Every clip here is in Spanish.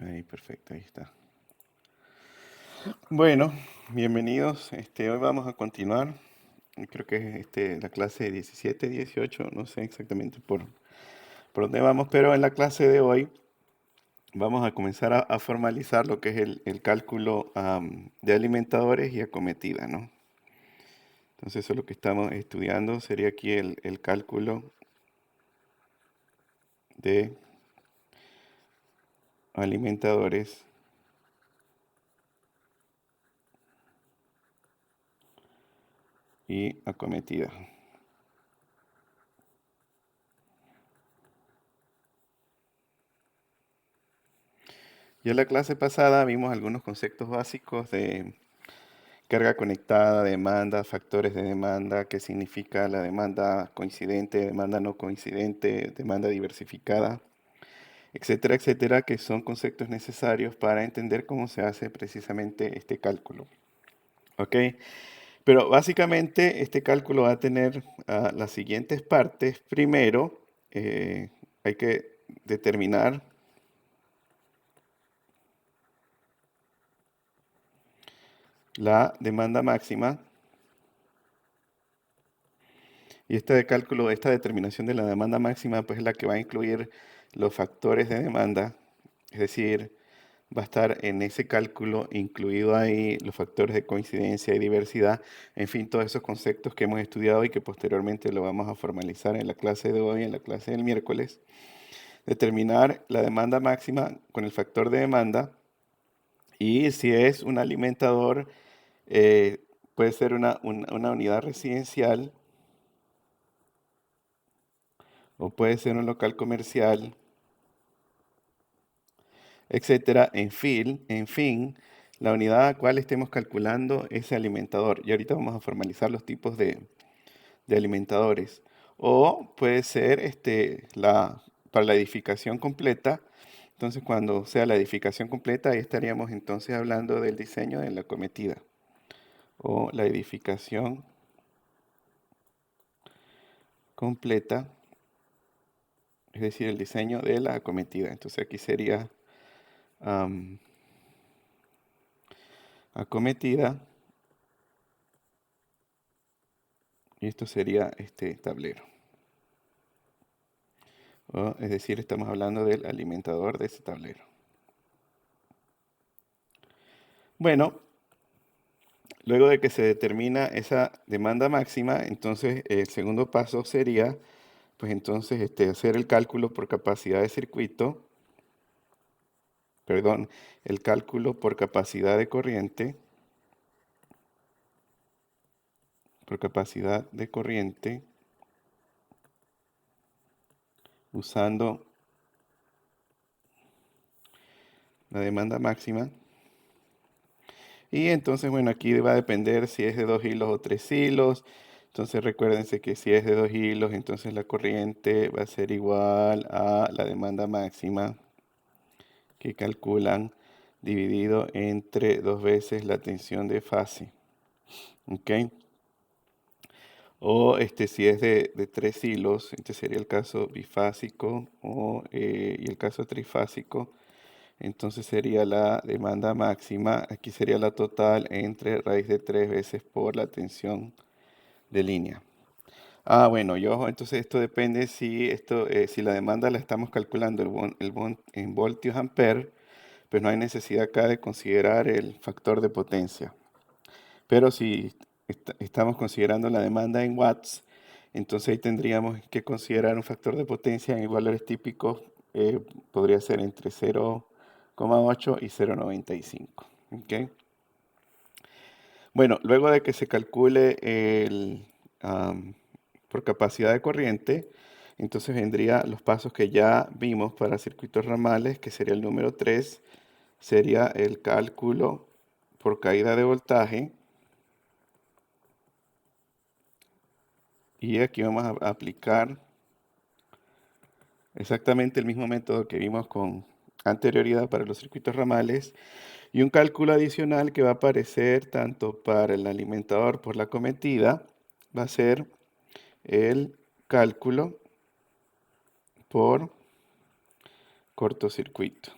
Ahí, perfecto, ahí está. Bueno, bienvenidos. Hoy vamos a continuar. Creo que es la clase 17, 18, no sé exactamente por dónde vamos, pero en la clase de hoy vamos a comenzar a formalizar lo que es el cálculo de alimentadores y acometida, ¿no? Entonces, eso es lo que estamos estudiando, sería aquí el cálculo de alimentadores y acometida. Ya en la clase pasada vimos algunos conceptos básicos de carga conectada, demanda, factores de demanda, qué significa la demanda coincidente, demanda no coincidente, demanda diversificada, etcétera, etcétera, que son conceptos necesarios para entender cómo se hace precisamente este cálculo. ¿Ok? Pero básicamente este cálculo va a tener las siguientes partes. Primero, hay que determinar la demanda máxima. Y este cálculo, esta determinación de la demanda máxima, pues es la que va a incluir los factores de demanda, es decir, va a estar en ese cálculo incluido ahí los factores de coincidencia y diversidad, en fin, todos esos conceptos que hemos estudiado y que posteriormente lo vamos a formalizar en la clase de hoy, en la clase del miércoles. Determinar la demanda máxima con el factor de demanda y si es un alimentador, eh, puede ser una unidad residencial o puede ser un local comercial, etcétera. En fin, la unidad a la cual estemos calculando ese alimentador. Y ahorita vamos a formalizar los tipos de alimentadores. O puede ser para la edificación completa. Entonces, cuando sea la edificación completa, ahí estaríamos entonces hablando del diseño de la acometida. O la edificación completa, es decir, el diseño de la acometida. Entonces, aquí sería am, acometida. Y esto sería este tablero. Es decir, estamos hablando del alimentador de ese tablero. Bueno, luego de que se determina esa demanda máxima, entonces el segundo paso sería, pues entonces hacer el cálculo por capacidad de circuito, perdón, el cálculo por capacidad de corriente, usando la demanda máxima. Y entonces, bueno, aquí va a depender si es de 2 hilos o 3 hilos. Entonces recuérdense que si es de 2 hilos, entonces la corriente va a ser igual a la demanda máxima que calculan dividido entre 2 veces la tensión de fase. ¿Ok? O si es de 3 hilos, este sería el caso bifásico y el caso trifásico. Entonces sería la demanda máxima, aquí sería la total entre raíz de 3 veces por la tensión de línea. Bueno, y ojo, entonces esto depende si la demanda la estamos calculando en voltios ampere, pues no hay necesidad acá de considerar el factor de potencia. Pero si estamos considerando la demanda en watts, entonces ahí tendríamos que considerar un factor de potencia en valores típicos, podría ser entre 0,8 y 0,95. ¿Ok? Bueno, luego de que se calcule por capacidad de corriente, entonces vendría los pasos que ya vimos para circuitos ramales, que sería el número 3, sería el cálculo por caída de voltaje. Y aquí vamos a aplicar exactamente el mismo método que vimos con anterioridad para los circuitos ramales y un cálculo adicional que va a aparecer tanto para el alimentador por la cometida, va a ser el cálculo por cortocircuito.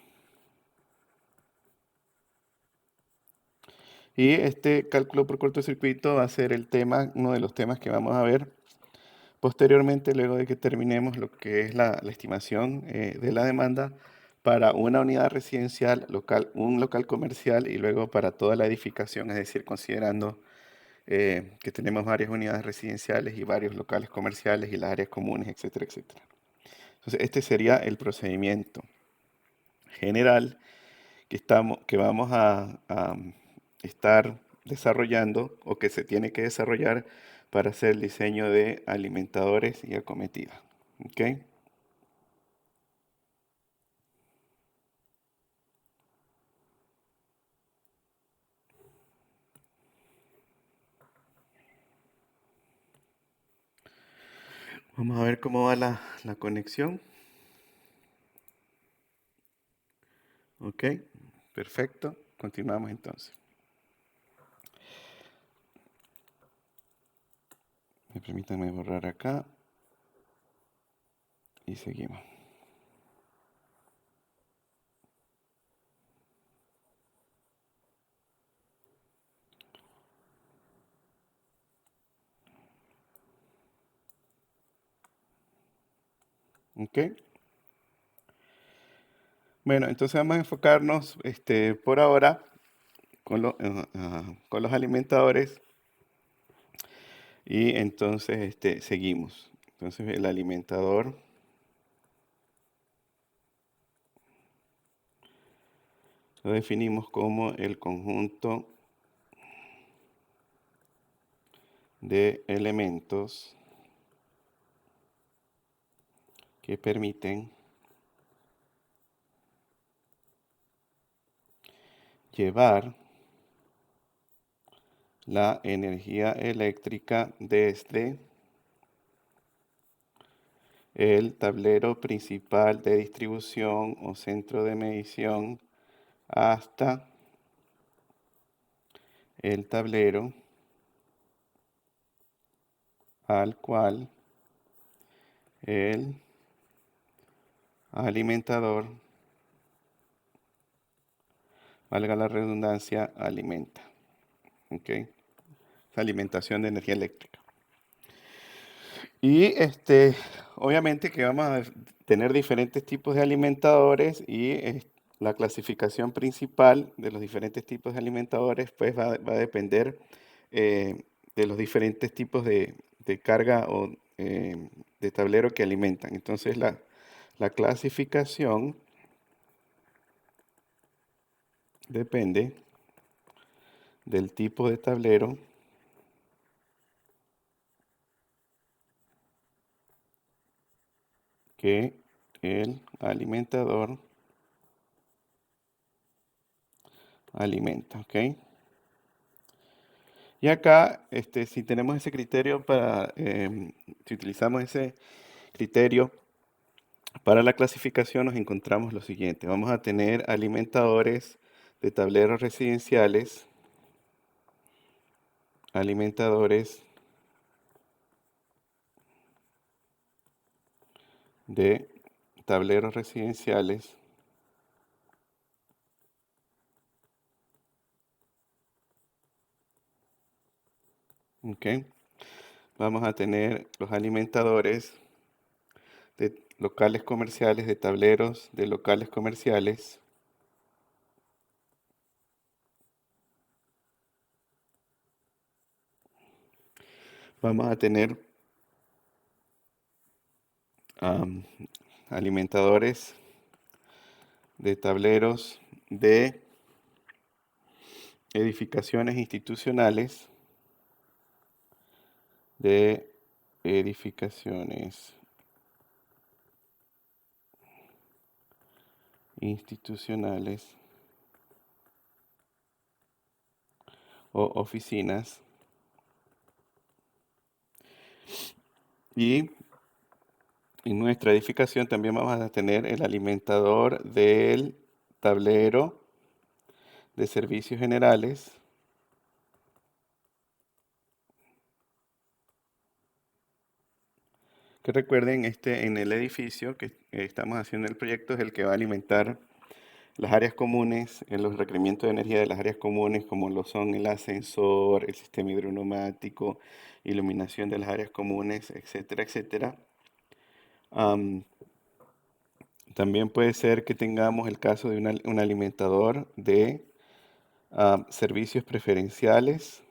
Y este cálculo por cortocircuito va a ser uno de los temas que vamos a ver posteriormente, luego de que terminemos lo que es la estimación de la demanda para una unidad residencial, un local comercial y luego para toda la edificación, es decir, considerando que tenemos varias unidades residenciales y varios locales comerciales y las áreas comunes, etcétera, etcétera. Entonces, este sería el procedimiento general que vamos a estar desarrollando o que se tiene que desarrollar para hacer el diseño de alimentadores y acometidas. ¿Ok? Vamos a ver cómo va la conexión. ¿Ok? Perfecto. Continuamos entonces. Permítanme borrar acá y seguimos. ¿Ok? Bueno, entonces vamos a enfocarnos por ahora con los alimentadores y entonces seguimos. Entonces el alimentador lo definimos como el conjunto de elementos que permiten llevar la energía eléctrica desde el tablero principal de distribución o centro de medición hasta el tablero al cual el alimentador, valga la redundancia, alimenta. ¿Ok? Alimentación de energía eléctrica. Y obviamente que vamos a tener diferentes tipos de alimentadores y la clasificación principal de los diferentes tipos de alimentadores pues va a depender de los diferentes tipos de carga o de tablero que alimentan. Entonces la clasificación depende del tipo de tablero que el alimentador alimenta, ¿ok? Y acá, si tenemos ese criterio si utilizamos ese criterio para la clasificación, nos encontramos lo siguiente. Vamos a tener alimentadores de tableros residenciales, alimentadores de tableros residenciales, ¿ok? Vamos a tener los alimentadores de locales comerciales, de tableros de locales comerciales. Vamos a tener am, alimentadores de tableros de edificaciones institucionales, de edificaciones institucionales o oficinas. Y en nuestra edificación también vamos a tener el alimentador del tablero de servicios generales, que recuerden, en el edificio que estamos haciendo el proyecto es el que va a alimentar Las áreas comunes, los requerimientos de energía de las áreas comunes, como lo son el ascensor, el sistema hidroneumático, iluminación de las áreas comunes, etcétera, etcétera. Am, También puede ser que tengamos el caso de un alimentador de servicios preferenciales.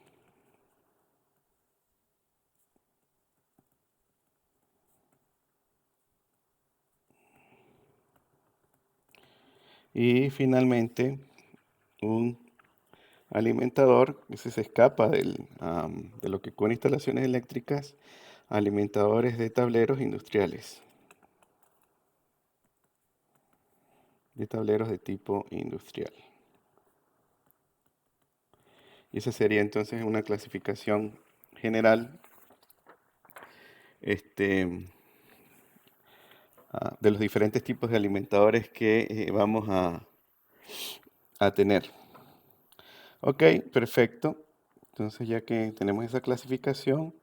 Y finalmente, un alimentador, ese se escapa de lo que con instalaciones eléctricas, alimentadores de tableros industriales, de tableros de tipo industrial. Y esa sería entonces una clasificación general este, de los diferentes tipos de alimentadores que vamos a tener. Ok, perfecto. Entonces ya que tenemos esa clasificación,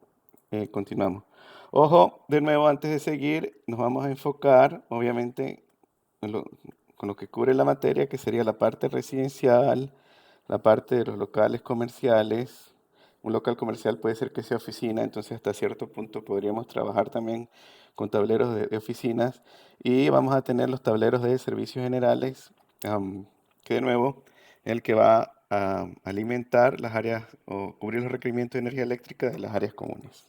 continuamos. Ojo, de nuevo, antes de seguir, nos vamos a enfocar, obviamente, en con lo que cubre la materia, que sería la parte residencial, la parte de los locales comerciales. Un local comercial puede ser que sea oficina, entonces hasta cierto punto podríamos trabajar también con tableros de oficinas. Y vamos a tener los tableros de servicios generales, que de nuevo, el que va a alimentar las áreas o cubrir los requerimientos de energía eléctrica de las áreas comunes.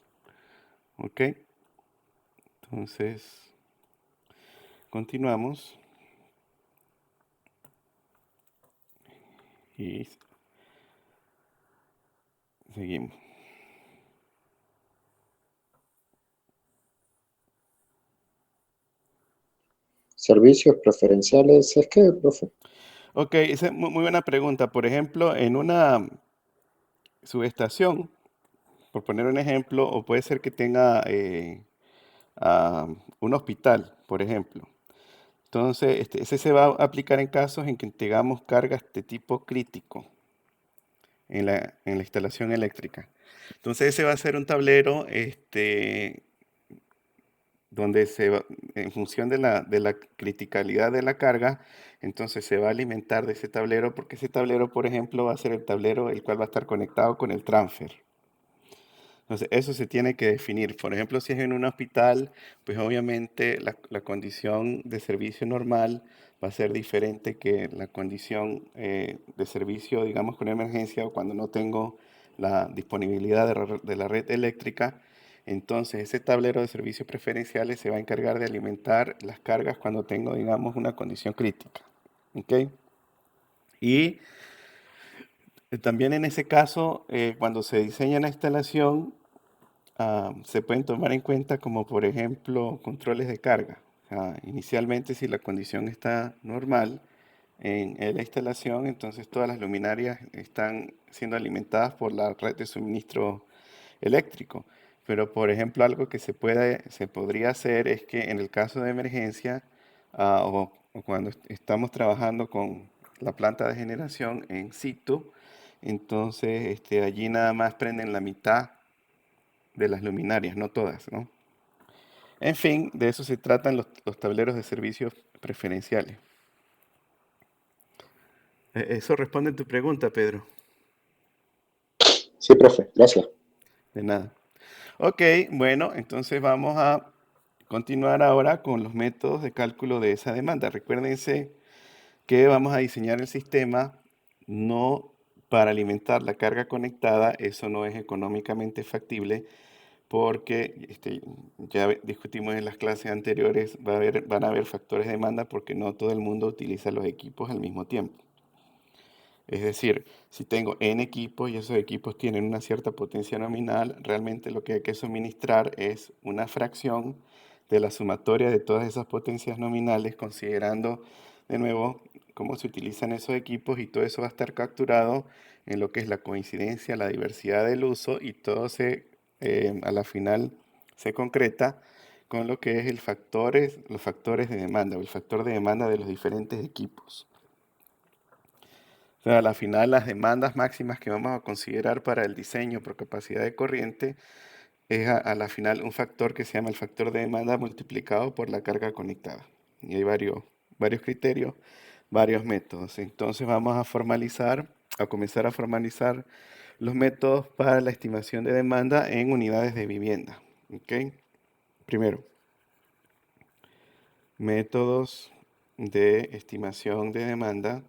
¿Ok? Entonces, continuamos y seguimos. Servicios preferenciales, ¿es que, profe? Ok, esa es muy buena pregunta. Por ejemplo, en una subestación, por poner un ejemplo, o puede ser que tenga un hospital, por ejemplo. Entonces, ese se va a aplicar en casos en que tengamos cargas de tipo crítico en la instalación eléctrica. Entonces, ese va a ser un tablero donde en función de la criticalidad de la carga, entonces se va a alimentar de ese tablero, porque ese tablero, por ejemplo, va a ser el tablero el cual va a estar conectado con el transfer. Entonces, eso se tiene que definir. Por ejemplo, si es en un hospital, pues obviamente la condición de servicio normal va a ser diferente que la condición de servicio, digamos, con emergencia o cuando no tengo la disponibilidad de la red eléctrica. Entonces, ese tablero de servicios preferenciales se va a encargar de alimentar las cargas cuando tengo, digamos, una condición crítica. ¿Ok? Y también en ese caso, cuando se diseña la instalación, se pueden tomar en cuenta como por ejemplo controles de carga. Inicialmente si la condición está normal en la instalación, entonces todas las luminarias están siendo alimentadas por la red de suministro eléctrico. Pero por ejemplo algo que se podría hacer es que en el caso de emergencia o cuando estamos trabajando con la planta de generación en situ, entonces allí nada más prenden la mitad de las luminarias, no todas, ¿no? En fin, de eso se tratan los tableros de servicios preferenciales. Eso responde a tu pregunta, Pedro. Sí, profe, gracias. De nada. Ok, bueno, entonces vamos a continuar ahora con los métodos de cálculo de esa demanda. Recuérdense que vamos a diseñar el sistema no para alimentar la carga conectada, eso no es económicamente factible, porque ya discutimos en las clases anteriores, van a haber factores de demanda porque no todo el mundo utiliza los equipos al mismo tiempo. Es decir, si tengo N equipos y esos equipos tienen una cierta potencia nominal, realmente lo que hay que suministrar es una fracción de la sumatoria de todas esas potencias nominales, considerando de nuevo cómo se utilizan esos equipos y todo eso va a estar capturado en lo que es la coincidencia, la diversidad del uso y todo a la final se concreta con lo que es los factores de demanda o el factor de demanda de los diferentes equipos. O sea, a la final las demandas máximas que vamos a considerar para el diseño por capacidad de corriente es a la final un factor que se llama el factor de demanda multiplicado por la carga conectada. Y hay varios criterios. varios métodos. Entonces vamos a comenzar a formalizar los métodos para la estimación de demanda en unidades de vivienda. ¿Ok? Primero, métodos de estimación de demanda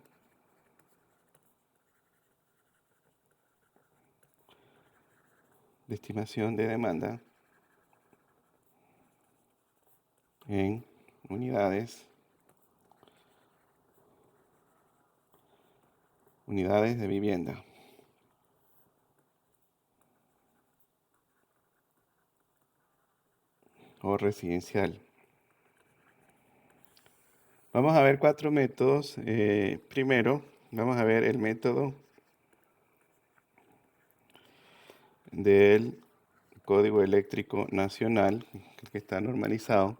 en unidades de vivienda. O residencial. Vamos a ver 4 métodos. Primero, vamos a ver el método del Código Eléctrico Nacional, que está normalizado.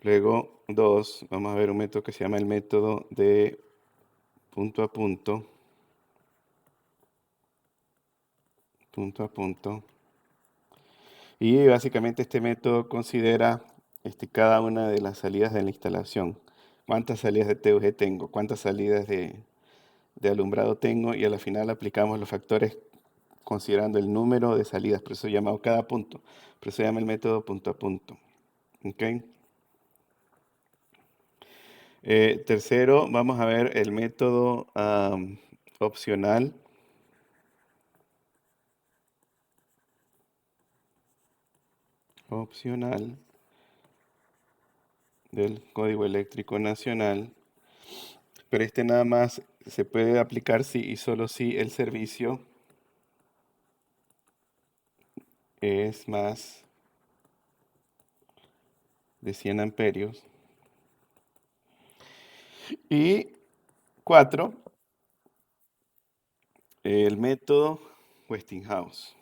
Luego, 2, vamos a ver un método que se llama el método de punto a punto. Y básicamente este método considera cada una de las salidas de la instalación. ¿Cuántas salidas de TUG tengo? ¿Cuántas salidas de alumbrado tengo? Y a la final aplicamos los factores considerando el número de salidas, por eso llamado cada punto. Por eso se llama el método punto a punto. ¿Okay? Tercero, vamos a ver el método opcional. Del Código Eléctrico Nacional, pero este nada más se puede aplicar si y solo si el servicio es más de 100 amperios. Y 4, el método Westinghouse.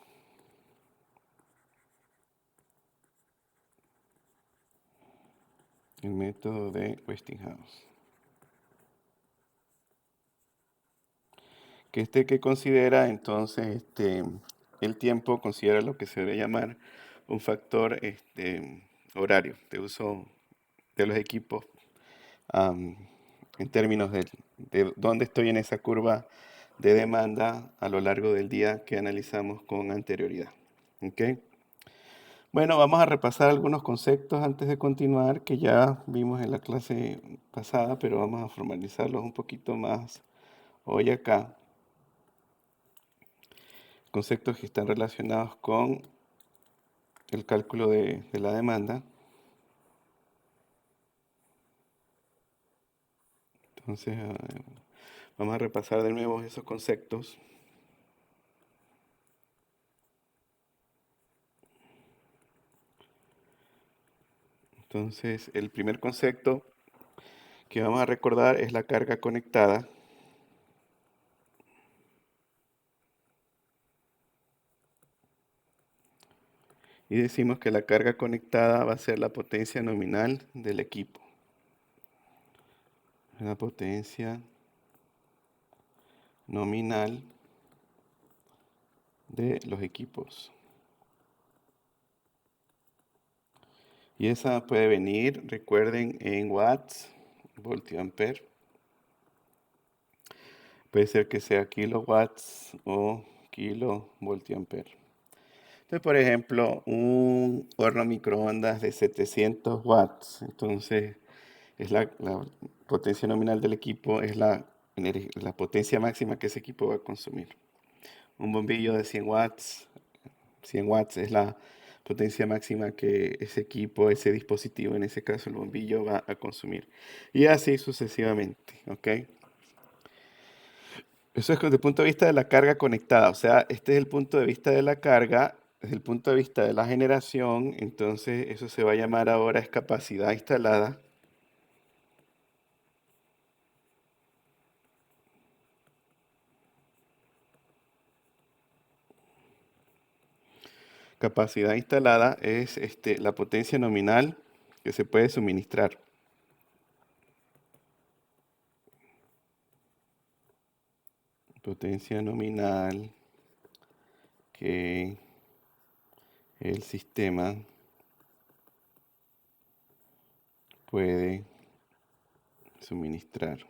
El método de Westinghouse. Que considera entonces el tiempo, considera lo que se debe llamar un factor horario de uso de los equipos en términos de dónde estoy en esa curva de demanda a lo largo del día que analizamos con anterioridad. ¿Okay? Bueno, vamos a repasar algunos conceptos antes de continuar que ya vimos en la clase pasada, pero vamos a formalizarlos un poquito más hoy acá. Conceptos que están relacionados con el cálculo de la demanda. Entonces, vamos a repasar de nuevo esos conceptos. Entonces, el primer concepto que vamos a recordar es la carga conectada. Y decimos que la carga conectada va a ser la potencia nominal del equipo. La potencia nominal de los equipos. Y esa puede venir, recuerden, en watts, voltio ampere. Puede ser que sea kilowatts o kilovoltio ampere. Entonces, por ejemplo, un horno microondas de 700 watts. Entonces, es la potencia nominal del equipo, es la potencia máxima que ese equipo va a consumir. Un bombillo de 100 watts es la potencia máxima que ese equipo, ese dispositivo, en ese caso el bombillo, va a consumir. Y así sucesivamente, ¿ok? Eso es desde el punto de vista de la carga conectada, o sea, este es el punto de vista de la carga, desde el punto de vista de la generación, entonces eso se va a llamar ahora es capacidad instalada. Capacidad instalada es la potencia nominal que se puede suministrar. Potencia nominal que el sistema puede suministrar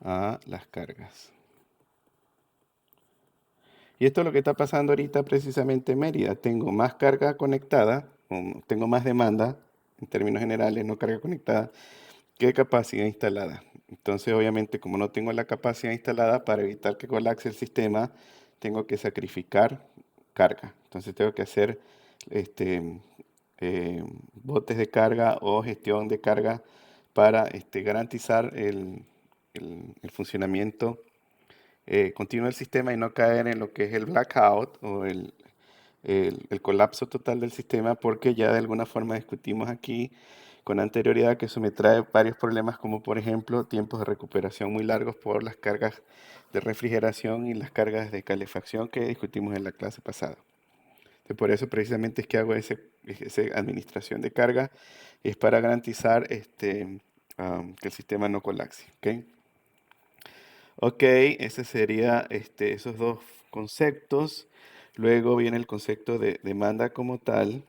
a las cargas. Y esto es lo que está pasando ahorita precisamente en Mérida. Tengo más carga conectada, tengo más demanda, en términos generales, no carga conectada, que capacidad instalada. Entonces, obviamente, como no tengo la capacidad instalada, para evitar que colapse el sistema, tengo que sacrificar carga. Entonces, tengo que hacer este, botes de carga o gestión de carga para garantizar el funcionamiento continuo del sistema y no caer en lo que es el blackout o el colapso total del sistema, porque ya de alguna forma discutimos aquí con anterioridad que eso me trae varios problemas, como por ejemplo tiempos de recuperación muy largos por las cargas de refrigeración y las cargas de calefacción que discutimos en la clase pasada. Entonces, por eso precisamente es que hago esa administración de carga, es para garantizar que el sistema no colapse. ¿Ok? Ok, ese sería esos dos conceptos. Luego viene el concepto de demanda como tal.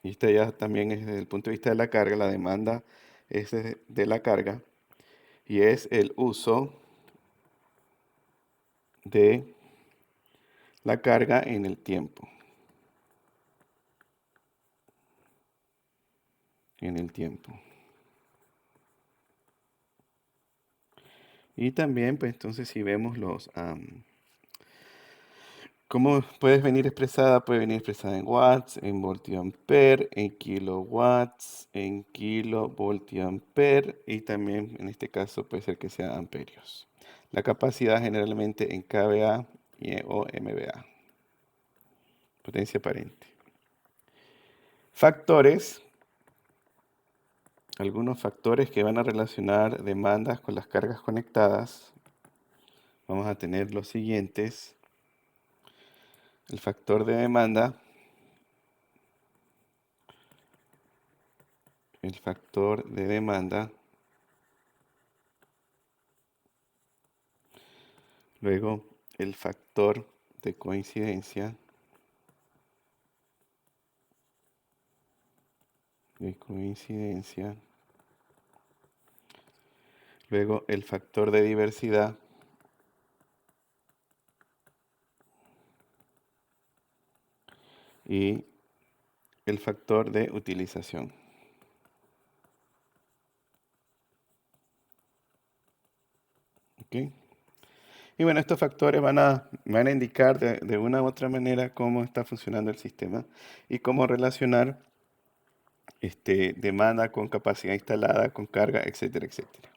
Y este ya también es desde el punto de vista de la carga. La demanda es de la carga. Y es el uso de la carga en el tiempo. En el tiempo. Y también, pues entonces si vemos ¿cómo puedes venir expresada? Puede venir expresada en watts, en voltiampere, en kilowatts, en kilovoltiampere y también en este caso puede ser que sea amperios. La capacidad generalmente en kVA o MVA, potencia aparente. Factores, algunos factores que van a relacionar demandas con las cargas conectadas. Vamos a tener los siguientes. El factor de demanda. El factor de demanda. Luego, el factor de coincidencia. Luego, el factor de diversidad. Y el factor de utilización. ¿Ok? Y bueno, estos factores van a indicar de una u otra manera cómo está funcionando el sistema y cómo relacionar demanda con capacidad instalada, con carga, etcétera, etcétera.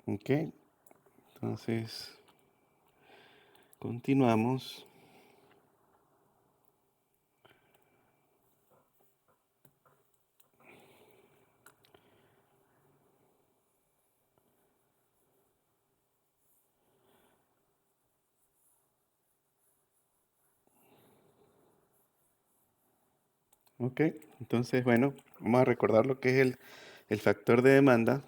¿Ok? Entonces, continuamos. Ok, entonces, bueno, vamos a recordar lo que es el factor de demanda.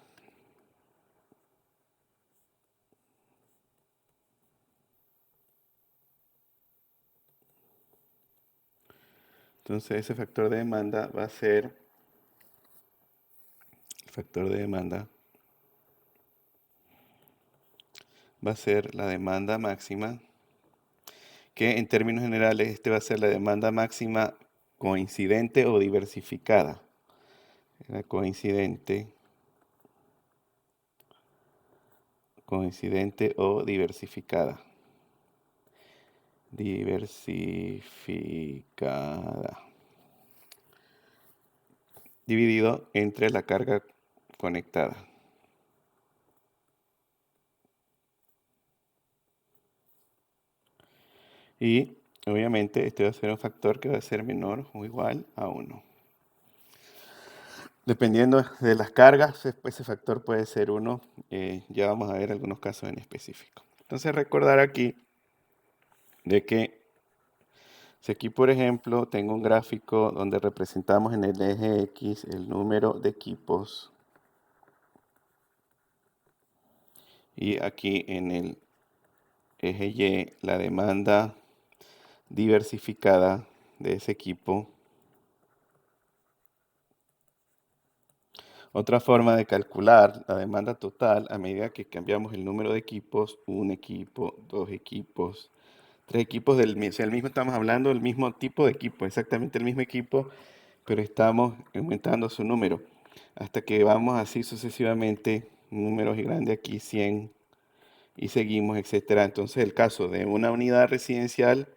Entonces, ese factor de demanda va a ser, el factor de demanda va a ser la demanda máxima, que en términos generales va a ser la demanda máxima coincidente o diversificada. La coincidente o diversificada. Diversificada. Dividido entre la carga conectada. Y obviamente este va a ser un factor que va a ser menor o igual a 1. Dependiendo de las cargas, ese factor puede ser 1. Ya vamos a ver algunos casos en específico. Entonces recordar aquí de que si aquí, por ejemplo, tengo un gráfico donde representamos en el eje X el número de equipos y aquí en el eje Y la demanda diversificada, de ese equipo. Otra forma de calcular la demanda total a medida que cambiamos el número de equipos, un equipo, dos equipos, tres equipos o sea, el mismo, estamos hablando del mismo tipo de equipo, exactamente el mismo equipo, pero estamos aumentando su número hasta que vamos así sucesivamente, números grandes aquí, 100 y seguimos, etcétera. Entonces, el caso de una unidad residencial,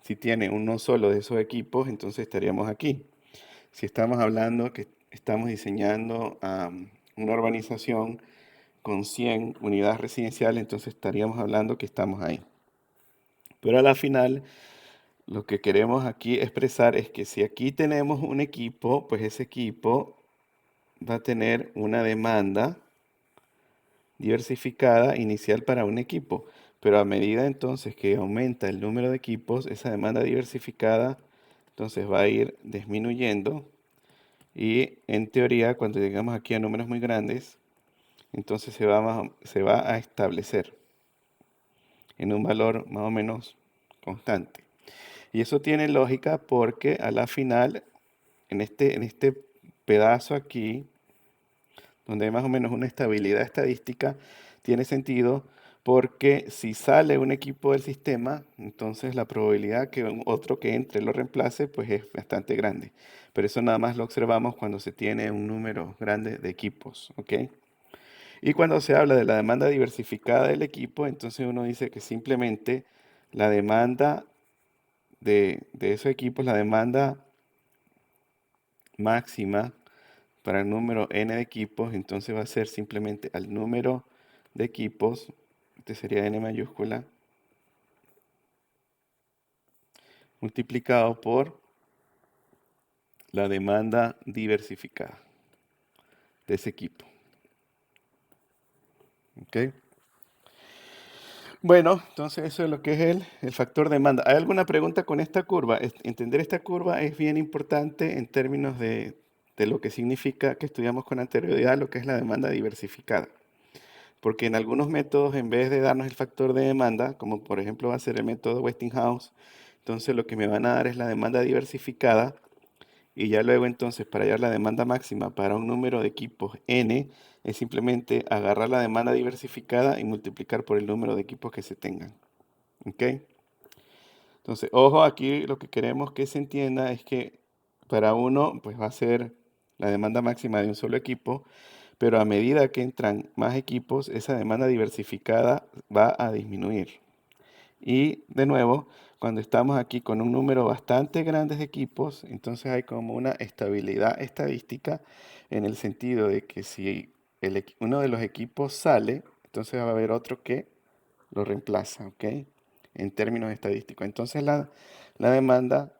si tiene uno solo de esos equipos, entonces estaríamos aquí. Si estamos hablando que estamos diseñando una urbanización con 100 unidades residenciales, entonces estaríamos hablando que estamos ahí. Pero a la final, lo que queremos aquí expresar es que si aquí tenemos un equipo, pues ese equipo va a tener una demanda diversificada inicial para un equipo. Pero a medida entonces que aumenta el número de equipos, esa demanda diversificada entonces va a ir disminuyendo. Y en teoría, cuando llegamos aquí a números muy grandes, entonces se va a establecer en un valor más o menos constante. Y eso tiene lógica porque a la final, en este pedazo aquí, donde hay más o menos una estabilidad estadística, tiene sentido porque si sale un equipo del sistema, entonces la probabilidad que otro que entre lo reemplace, pues es bastante grande. Pero eso nada más lo observamos cuando se tiene un número grande de equipos, ¿ok? Y cuando se habla de la demanda diversificada del equipo, entonces uno dice que simplemente la demanda de esos equipos, la demanda máxima para el número n de equipos, entonces va a ser simplemente al número de equipos, este sería n mayúscula, multiplicado por la demanda diversificada de ese equipo. ¿Ok? Bueno, entonces eso es lo que es el factor demanda. ¿Hay alguna pregunta con esta curva? Entender esta curva es bien importante en términos de lo que significa que estudiamos con anterioridad, lo que es la demanda diversificada. Porque en algunos métodos, en vez de darnos el factor de demanda, como por ejemplo va a ser el método Westinghouse, entonces lo que me van a dar es la demanda diversificada y ya luego entonces para hallar la demanda máxima para un número de equipos n es simplemente agarrar la demanda diversificada y multiplicar por el número de equipos que se tengan. ¿Ok? Entonces, ojo, aquí lo que queremos que se entienda es que para uno pues va a ser la demanda máxima de un solo equipo, pero a medida que entran más equipos, esa demanda diversificada va a disminuir. Y de nuevo, cuando estamos aquí con un número bastante grande de equipos, entonces hay como una estabilidad estadística en el sentido de que si uno de los equipos sale, entonces va a haber otro que lo reemplaza, ¿ok? En términos estadísticos. Entonces la demanda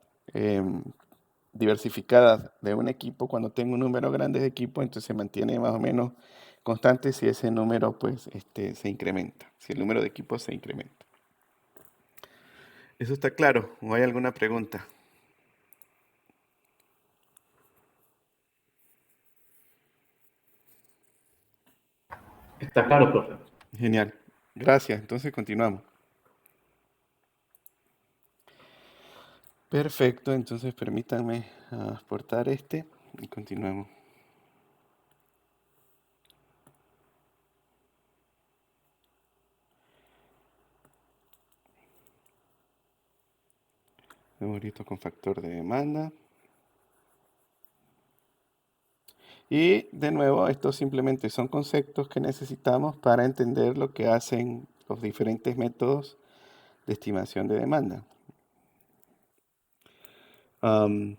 diversificada de un equipo, cuando tengo un número grande de equipos, entonces se mantiene más o menos constante si ese número pues se incrementa, si el número de equipos se incrementa. ¿Eso está claro? ¿O hay alguna pregunta? Está claro, profe. Genial. Gracias. Entonces continuamos. Perfecto. Entonces permítanme exportar este y continuamos. Numerito con factor de demanda. Y de nuevo, estos simplemente son conceptos que necesitamos para entender lo que hacen los diferentes métodos de estimación de demanda. El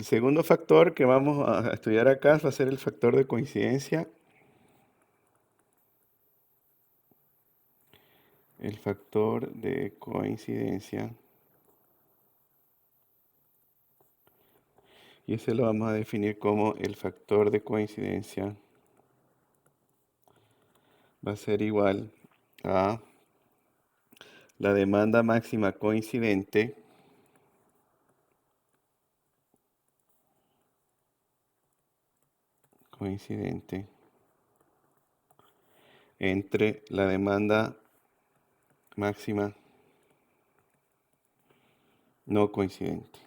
segundo factor que vamos a estudiar acá va a ser el factor de coincidencia. El factor de coincidencia. Y ese lo vamos a definir como el factor de coincidencia va a ser igual a la demanda máxima coincidente entre la demanda máxima no coincidente.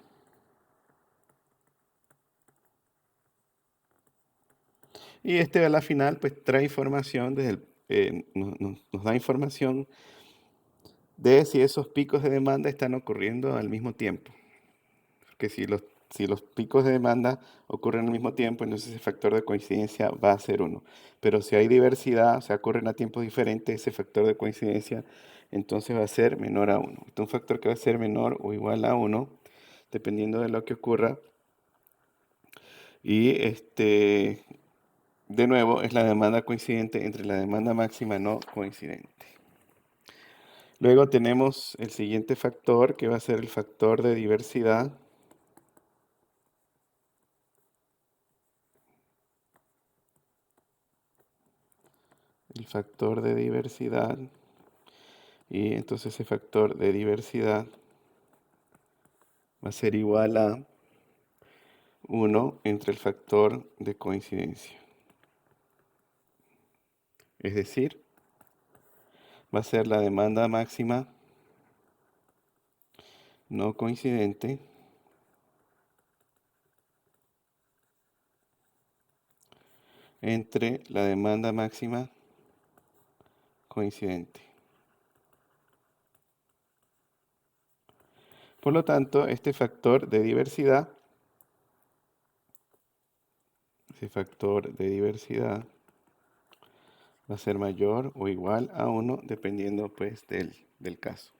Y a la final pues trae información nos da información de si esos picos de demanda están ocurriendo al mismo tiempo. Porque si los picos de demanda ocurren al mismo tiempo, entonces el factor de coincidencia va a ser 1. Pero si hay diversidad, o sea, ocurren a tiempos diferentes, ese factor de coincidencia entonces va a ser menor a 1. Este es un factor que va a ser menor o igual a 1, dependiendo de lo que ocurra. Y de nuevo, es la demanda coincidente entre la demanda máxima no coincidente. Luego tenemos el siguiente factor, que va a ser el factor de diversidad. El factor de diversidad. Y entonces ese factor de diversidad va a ser igual a 1 entre el factor de coincidencia. Es decir, va a ser la demanda máxima no coincidente entre la demanda máxima coincidente. Por lo tanto, este factor de diversidad, ese factor de diversidad va a ser mayor o igual a 1 dependiendo pues del caso.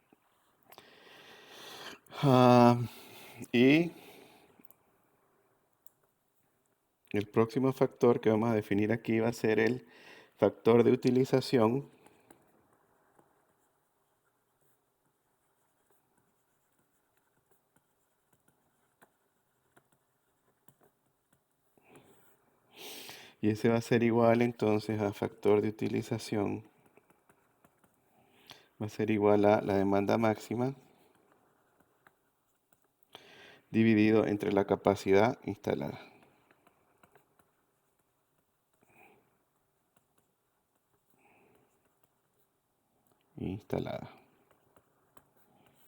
Y el próximo factor que vamos a definir aquí va a ser el factor de utilización. Y ese va a ser igual entonces a factor de utilización. Va a ser igual a la demanda máxima dividido entre la capacidad instalada.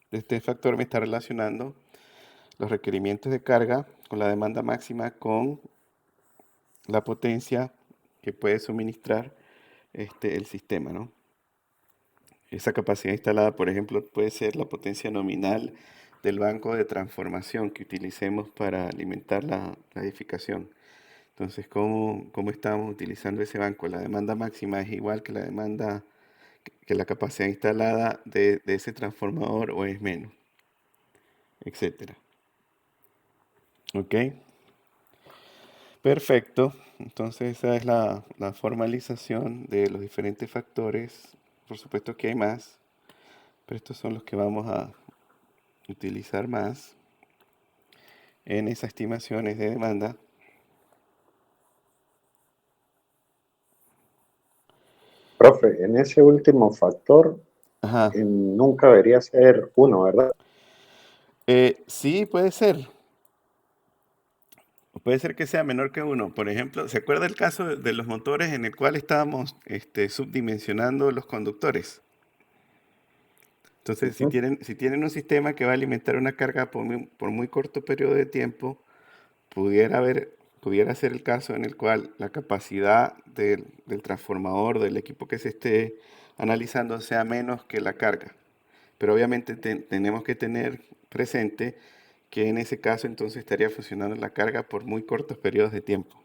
Este factor me está relacionando los requerimientos de carga con la demanda máxima con la potencia que puede suministrar el sistema, ¿no? Esa capacidad instalada, por ejemplo, puede ser la potencia nominal del banco de transformación que utilicemos para alimentar la edificación. Entonces, ¿cómo estamos utilizando ese banco? La demanda máxima es igual que la demanda, que la capacidad instalada de ese transformador o es menos, etcétera. ¿Ok? Perfecto. Entonces, esa es la formalización de los diferentes factores. Por supuesto que hay más, pero estos son los que vamos a utilizar más en esas estimaciones de demanda. Profe, en ese último factor Ajá. nunca debería ser 1, ¿verdad? Sí, puede ser. Puede ser que sea menor que 1. Por ejemplo, ¿se acuerda el caso de los motores en el cual estábamos subdimensionando los conductores? Entonces, si Ujú. tienen un sistema que va a alimentar una carga por muy corto periodo de tiempo, pudiera ser el caso en el cual la capacidad del transformador, del equipo que se esté analizando, sea menos que la carga. Pero obviamente tenemos que tener presente que en ese caso entonces estaría funcionando la carga por muy cortos periodos de tiempo.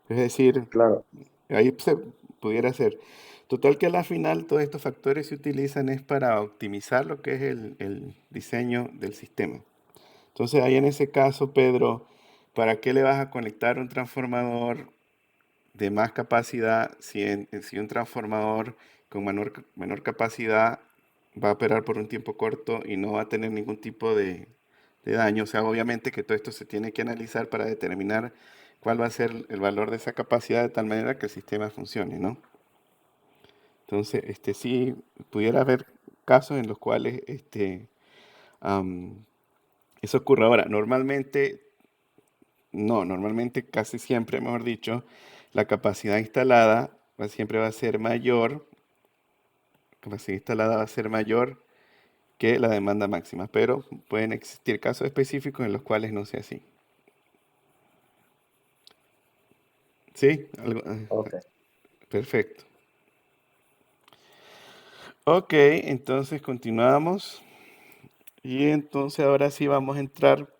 Es decir, Claro. ahí se pudiera ser. Total que a la final todos estos factores se utilizan es para optimizar lo que es el diseño del sistema. Entonces ahí en ese caso, Pedro, ¿para qué le vas a conectar un transformador de más capacidad si un transformador con menor capacidad va a operar por un tiempo corto y no va a tener ningún tipo de daño? O sea, obviamente que todo esto se tiene que analizar para determinar cuál va a ser el valor de esa capacidad de tal manera que el sistema funcione, ¿no? Entonces, sí, pudiera haber casos en los cuales eso ocurre. Ahora, normalmente casi siempre, mejor dicho, la capacidad instalada siempre va a ser mayor, la capacidad instalada va a ser mayor que la demanda máxima, pero pueden existir casos específicos en los cuales no sea así. ¿Sí? Ok. Perfecto. Ok, entonces continuamos. Y entonces ahora sí vamos a entrar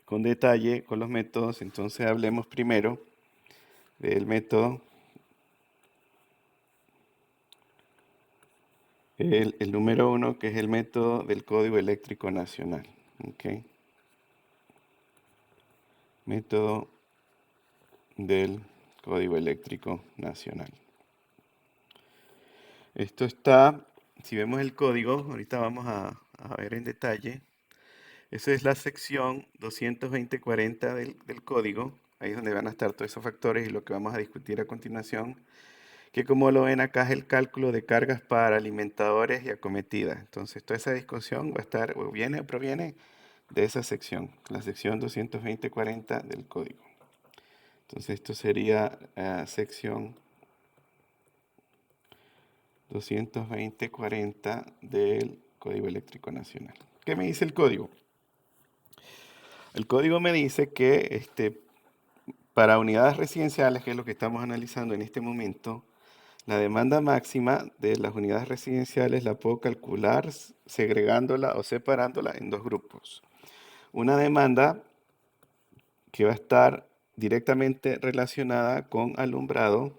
con detalle con los métodos. Entonces hablemos primero del método, el número 1, que es el método del Código Eléctrico Nacional. Ok. Método del Código Eléctrico Nacional. Esto está, si vemos el código, ahorita vamos a ver en detalle. Esa es la sección 220.40 del código. Ahí es donde van a estar todos esos factores y lo que vamos a discutir a continuación. Que como lo ven acá es el cálculo de cargas para alimentadores y acometidas. Entonces toda esa discusión va a estar, o viene o proviene de esa sección, la sección 220.40 del código. Entonces esto sería sección 220.40 del Código Eléctrico Nacional. ¿Qué me dice el código? El código me dice que para unidades residenciales, que es lo que estamos analizando en este momento, la demanda máxima de las unidades residenciales la puedo calcular segregándola o separándola en dos grupos. Una demanda que va a estar directamente relacionada con alumbrado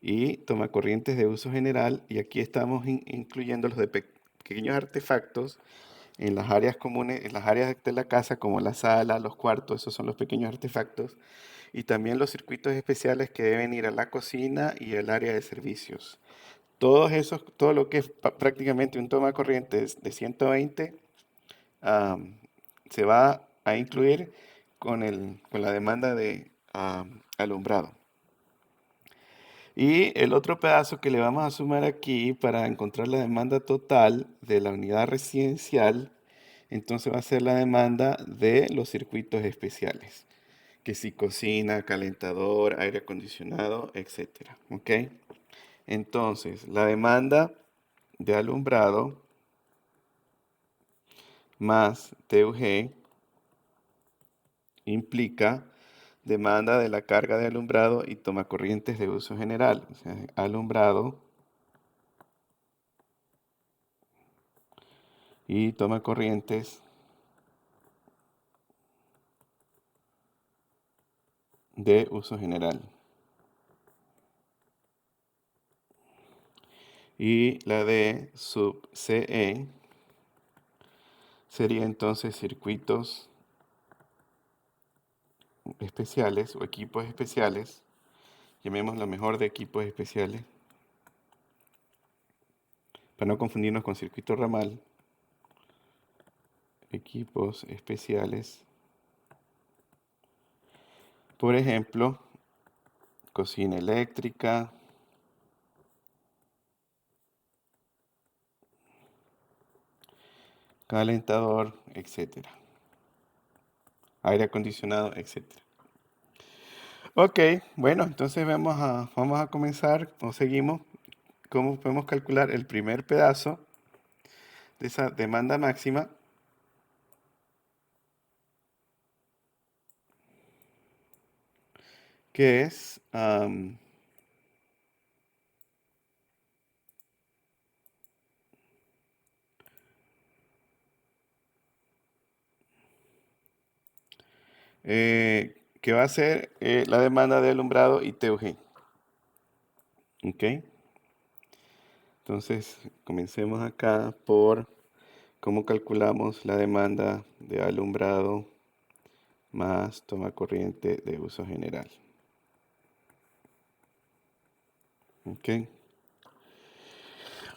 y tomacorrientes de uso general, y aquí estamos incluyendo los de pequeños artefactos en las áreas comunes, en las áreas de la casa, como la sala, los cuartos, esos son los pequeños artefactos, y también los circuitos especiales que deben ir a la cocina y al área de servicios. Todos esos, todo lo que es prácticamente un toma corriente de 120, se va a incluir con la demanda de alumbrado. Y el otro pedazo que le vamos a sumar aquí para encontrar la demanda total de la unidad residencial, entonces va a ser la demanda de los circuitos especiales, que si cocina, calentador, aire acondicionado, etcétera. ¿Ok? Entonces, la demanda de alumbrado más TUG implica demanda de la carga de alumbrado y tomacorrientes de uso general. O sea, alumbrado y tomacorrientes de uso general. Y la de sub CE sería entonces circuitos especiales o equipos especiales. Llamémoslo mejor de equipos especiales, para no confundirnos con circuito ramal. Equipos especiales. Por ejemplo, cocina eléctrica, calentador, etcétera. Aire acondicionado, etcétera. Ok, bueno, entonces vamos a comenzar o seguimos. ¿Cómo podemos calcular el primer pedazo de esa demanda máxima? Que es que va a ser la demanda de alumbrado y TUG. ¿Ok? Entonces, comencemos acá por cómo calculamos la demanda de alumbrado más toma corriente de uso general. ¿Ok?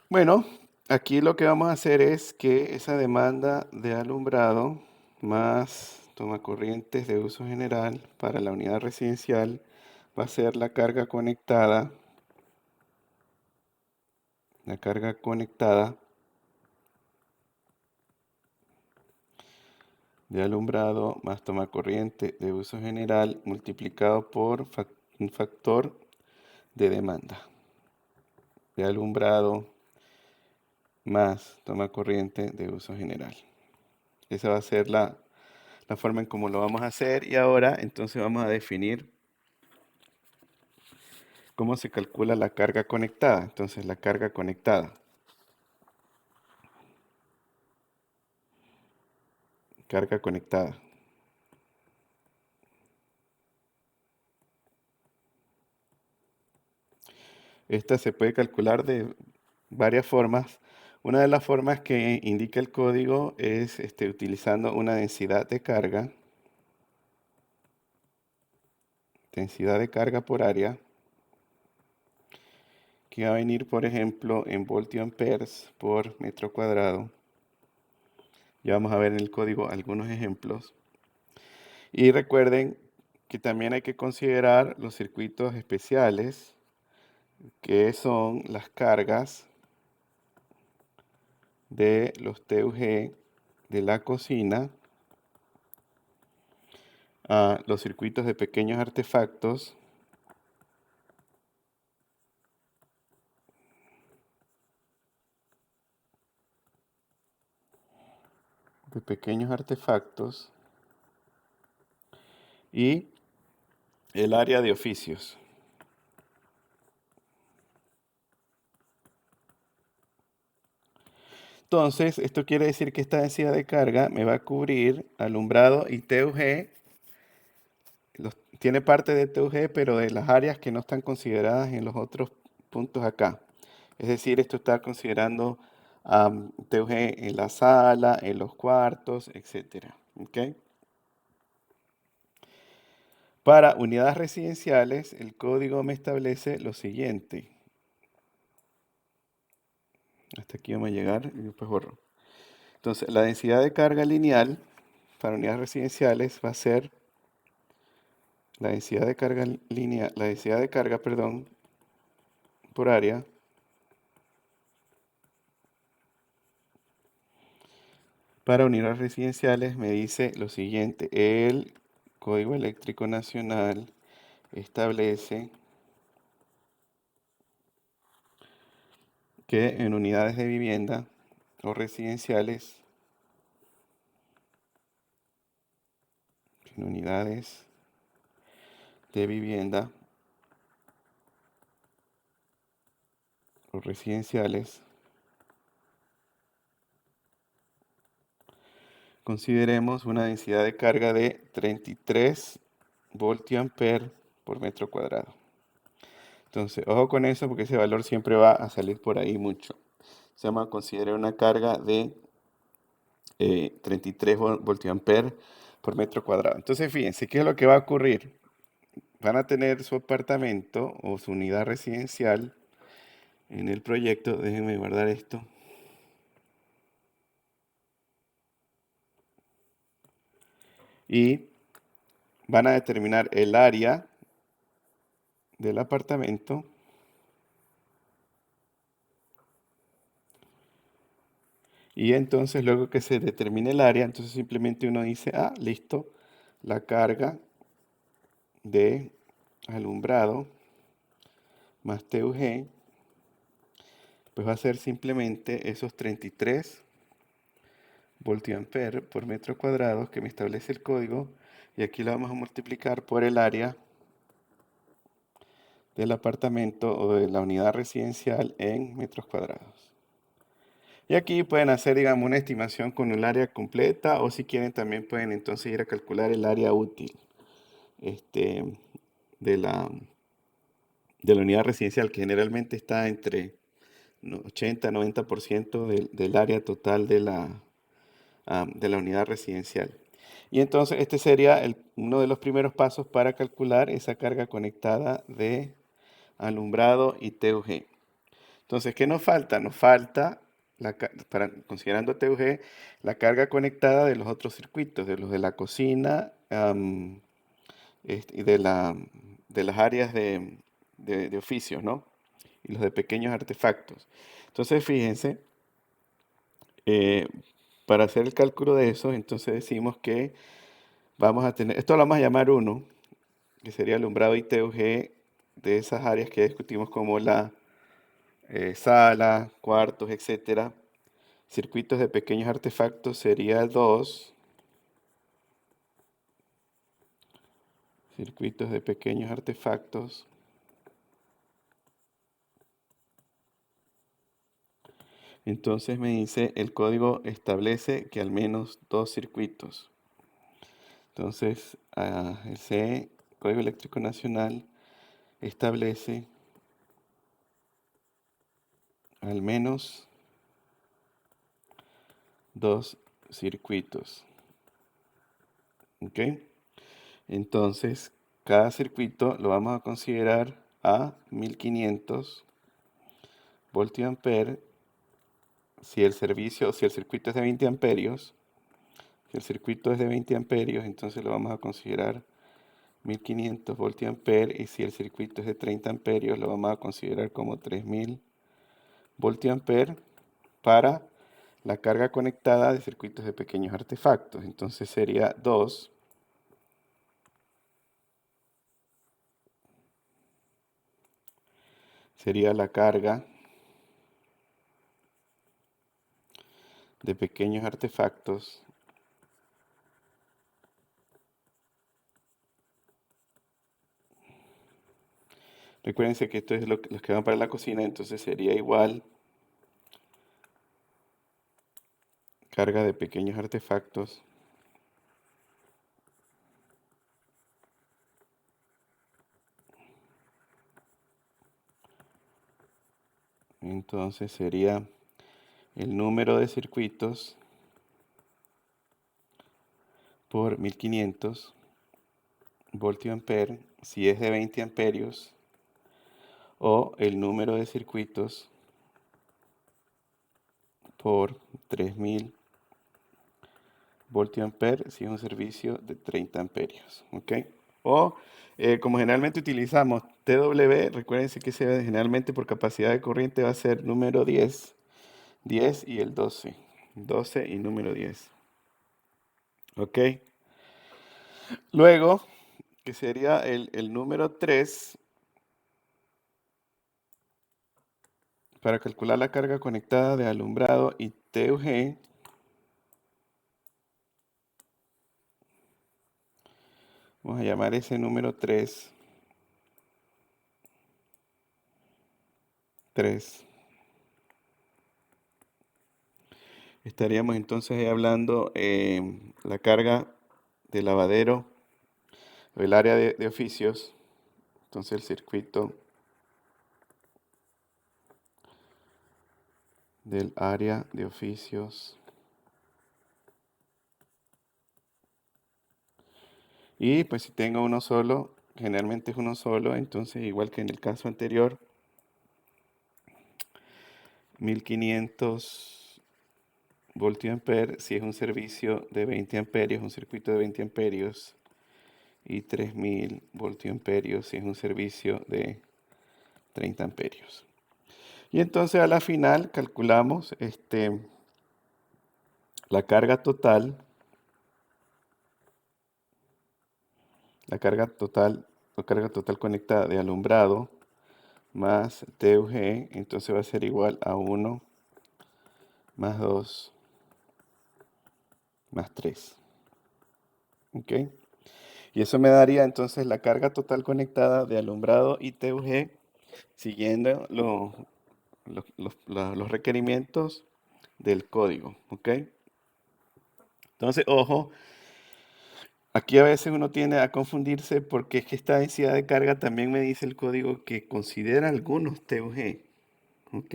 Bueno, aquí lo que vamos a hacer es que esa demanda de alumbrado más toma corrientes de uso general para la unidad residencial va a ser la carga conectada de alumbrado más toma corriente de uso general multiplicado por un factor de demanda de alumbrado más toma corriente de uso general. Esa va a ser la forma en cómo lo vamos a hacer. Y ahora entonces vamos a definir cómo se calcula la carga conectada. Entonces la carga conectada. Carga conectada. Esta se puede calcular de varias formas. Una de las formas que indica el código es utilizando una densidad de carga por área, que va a venir, por ejemplo, en voltiamperes por metro cuadrado. Ya vamos a ver en el código algunos ejemplos. Y recuerden que también hay que considerar los circuitos especiales, que son las cargas de los TUG de la cocina, a los circuitos de pequeños artefactos, y el área de oficios. Entonces, esto quiere decir que esta densidad de carga me va a cubrir alumbrado y TUG. Tiene parte de TUG, pero de las áreas que no están consideradas en los otros puntos acá. Es decir, esto está considerando TUG en la sala, en los cuartos, etc. ¿Okay? Para unidades residenciales, el código me establece lo siguiente. Hasta aquí vamos a llegar y después borro. Entonces, la densidad de carga lineal para unidades residenciales va a ser la densidad de carga lineal, por área para unidades residenciales me dice lo siguiente. El Código Eléctrico Nacional establece que en unidades de vivienda o residenciales, consideremos una densidad de carga de 33 voltiamperes por metro cuadrado. Entonces, ojo con eso porque ese valor siempre va a salir por ahí mucho. Se llama considerar una carga de 33 voltiamperes por metro cuadrado. Entonces, fíjense, ¿qué es lo que va a ocurrir? Van a tener su apartamento o su unidad residencial en el proyecto. Déjenme guardar esto. Y van a determinar el área del apartamento. Y entonces, luego que se determine el área, entonces simplemente uno dice, listo, la carga de alumbrado más TUG, pues va a ser simplemente esos 33 voltiamperes por metro cuadrado que me establece el código, y aquí lo vamos a multiplicar por el área del apartamento o de la unidad residencial en metros cuadrados. Y aquí pueden hacer, digamos, una estimación con el área completa, o si quieren también pueden entonces ir a calcular el área útil de la unidad residencial, que generalmente está entre 80-90% del área total de la unidad residencial. Y entonces este sería uno de los primeros pasos para calcular esa carga conectada de alumbrado y TUG. Entonces, ¿qué nos falta? Nos falta, considerando TUG, la carga conectada de los otros circuitos, de los de la cocina y de las áreas de oficios, ¿no? Y los de pequeños artefactos. Entonces, fíjense, para hacer el cálculo de eso, entonces decimos que vamos a tener, esto lo vamos a llamar 1, que sería alumbrado y TUG de esas áreas que discutimos como la sala, cuartos, etcétera. Circuitos de pequeños artefactos sería 2. Circuitos de pequeños artefactos. Entonces me dice, el código establece que al menos 2 circuitos. Entonces, el CE, Código Eléctrico Nacional, establece al menos 2 circuitos. ¿Ok? Entonces, cada circuito lo vamos a considerar a 1500 voltiamperes. Si el circuito es de 20 amperios, si el circuito es de 20 amperios, entonces lo vamos a considerar 1500 voltiamperes. Y si el circuito es de 30 amperios, lo vamos a considerar como 3000 voltiamperes para la carga conectada de circuitos de pequeños artefactos. Entonces sería 2 sería la carga de pequeños artefactos Recuérdense que esto es los que van para la cocina, entonces sería igual carga de pequeños artefactos entonces sería el número de circuitos por 1500 voltiamperes si es de 20 amperios o el número de circuitos por 3000 voltiamperes si es un servicio de 30 amperios. ¿Ok? O como generalmente utilizamos TW, recuérdense que generalmente por capacidad de corriente va a ser número 10 y el 12. 12 y número 10. ¿Ok? Luego, que sería el número 3, para calcular la carga conectada de alumbrado y TUG, vamos a llamar ese número 3. Estaríamos entonces ahí hablando la carga de lavadero o el área de oficios. Entonces el circuito del área de oficios. Y pues si tengo uno solo, generalmente es uno solo, entonces igual que en el caso anterior, 1500 voltiamperes si es un servicio de 20 amperios, un circuito de 20 amperios, y 3000 voltiamperios si es un servicio de 30 amperios. Y entonces a la final calculamos la carga total conectada de alumbrado más TUG, entonces va a ser igual a 1 más 2 más 3. ¿Ok? Y eso me daría entonces la carga total conectada de alumbrado y TUG siguiendo los requerimientos del código. ¿Ok? Entonces, ojo, aquí a veces uno tiende a confundirse porque es que esta densidad de carga también me dice el código que considera algunos TUG. ¿Ok?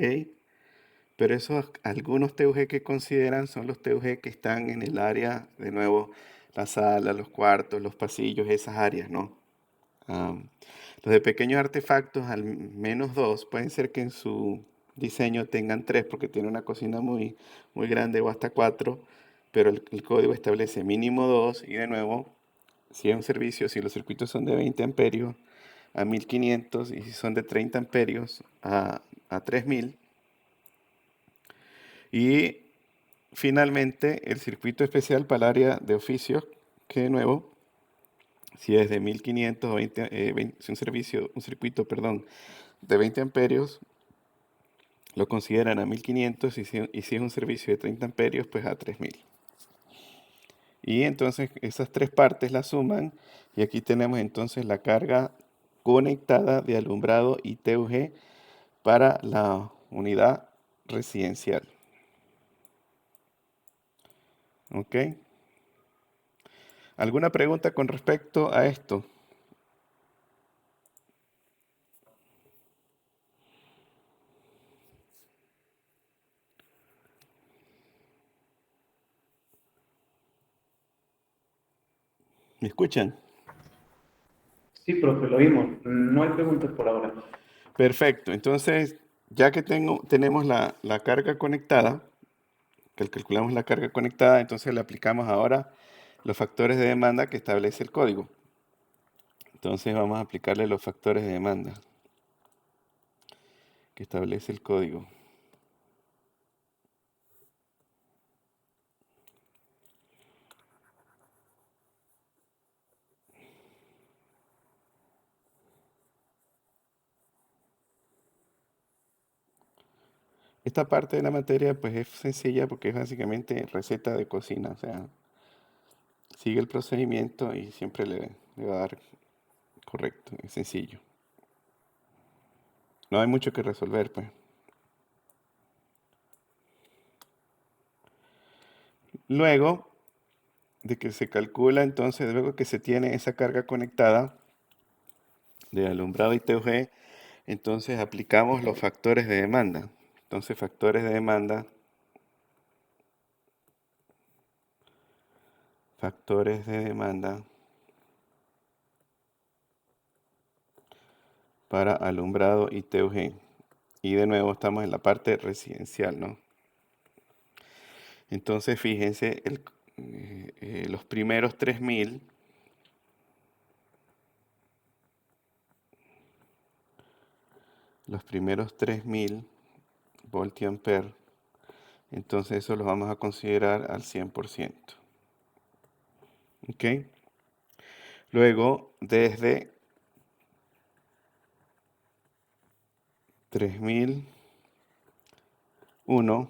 Pero esos algunos TUG que consideran son los TUG que están en el área, de nuevo, la sala, los cuartos, los pasillos, esas áreas, ¿no? Los de pequeños artefactos, al menos 2, pueden ser que en su diseño tengan 3 porque tiene una cocina muy, muy grande o hasta 4, pero el código establece mínimo 2 y de nuevo, si es un servicio, si los circuitos son de 20 amperios a 1500 y si son de 30 amperios a 3000. Y finalmente el circuito especial para el área de oficios, que de nuevo, si es de 1500 o 20, si un circuito, de 20 amperios, lo consideran a 1500 y si es un servicio de 30 amperios, pues a 3000. Y entonces esas tres partes las suman y aquí tenemos entonces la carga conectada de alumbrado ITUG para la unidad residencial. ¿Ok? ¿Alguna pregunta con respecto a esto? ¿Me escuchan? Sí, profe, lo vimos. No hay preguntas por ahora. Perfecto. Entonces, ya que tenemos la carga conectada, que calculamos la carga conectada, entonces le aplicamos ahora los factores de demanda que establece el código. Entonces vamos a aplicarle los factores de demanda que establece el código. Esta parte de la materia pues es sencilla porque es básicamente receta de cocina, o sea, sigue el procedimiento y siempre le va a dar correcto, es sencillo. No hay mucho que resolver, pues. Luego de que se calcula, entonces, luego que se tiene esa carga conectada de alumbrado ITUG, entonces aplicamos los factores de demanda. Entonces, factores de demanda para alumbrado ITUG. Y de nuevo estamos en la parte residencial, ¿no? Entonces, fíjense, los primeros 3000 voltiampere, entonces eso los vamos a considerar al 100%. ¿Ok? Luego, desde 3001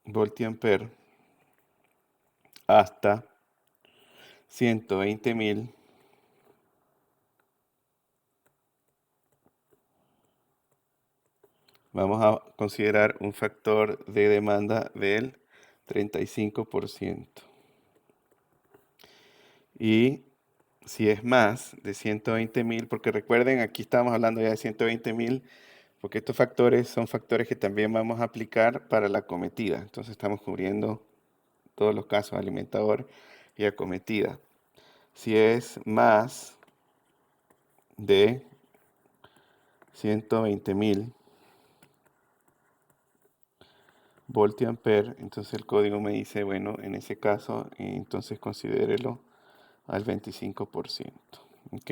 voltiampere hasta 120.000 vamos a considerar un factor de demanda del 35%. Y si es más de 120.000, porque recuerden, aquí estamos hablando ya de 120.000, porque estos factores son factores que también vamos a aplicar para la acometida. Entonces estamos cubriendo todos los casos, alimentador y acometida. Si es más de 120.000 voltiampere, entonces el código me dice, bueno, en ese caso, entonces considérelo al 25%. ¿Ok?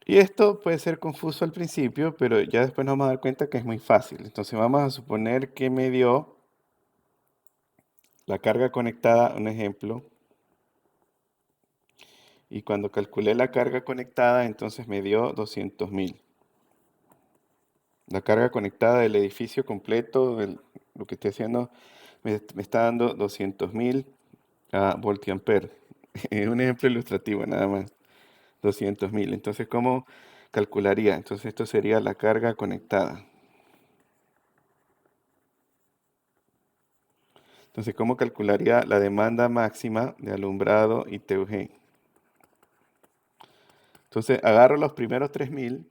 Y esto puede ser confuso al principio, pero ya después nos vamos a dar cuenta que es muy fácil. Entonces vamos a suponer que me dio la carga conectada, un ejemplo, y cuando calculé la carga conectada, entonces me dio 200.000. La carga conectada del edificio completo, lo que estoy haciendo, me está dando 200.000 voltiampere. Un ejemplo ilustrativo nada más, 200.000. Entonces, ¿cómo calcularía? Entonces, esto sería la carga conectada. Entonces, ¿cómo calcularía la demanda máxima de alumbrado ITUG? Entonces, agarro los primeros 3000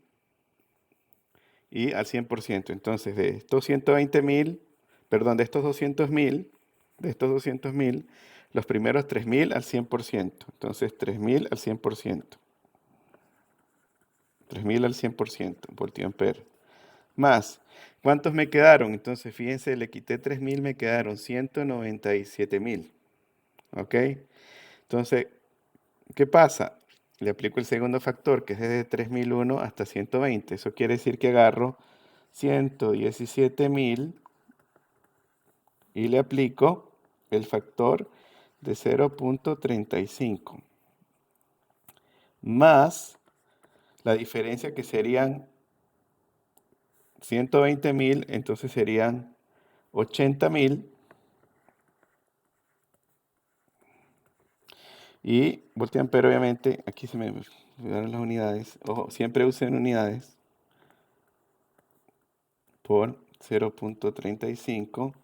y al 100%. Entonces, de estos 120.000, perdón, de estos 200.000, los primeros 3000 al 100%. Entonces, 3000 al 100%. 3000 al 100%, voltiampere. Más, ¿cuántos me quedaron? Entonces, fíjense, le quité 3000, me quedaron 197.000. ¿Ok? Entonces, ¿qué pasa? Le aplico el segundo factor, que es desde 3001 hasta 120. Eso quiere decir que agarro 117.000 y le aplico el factor de 0.35 más la diferencia que serían 120.000, entonces serían 80.000. Y voltiampere, obviamente, aquí se me olvidaron las unidades. Ojo, siempre usen unidades por 0.35.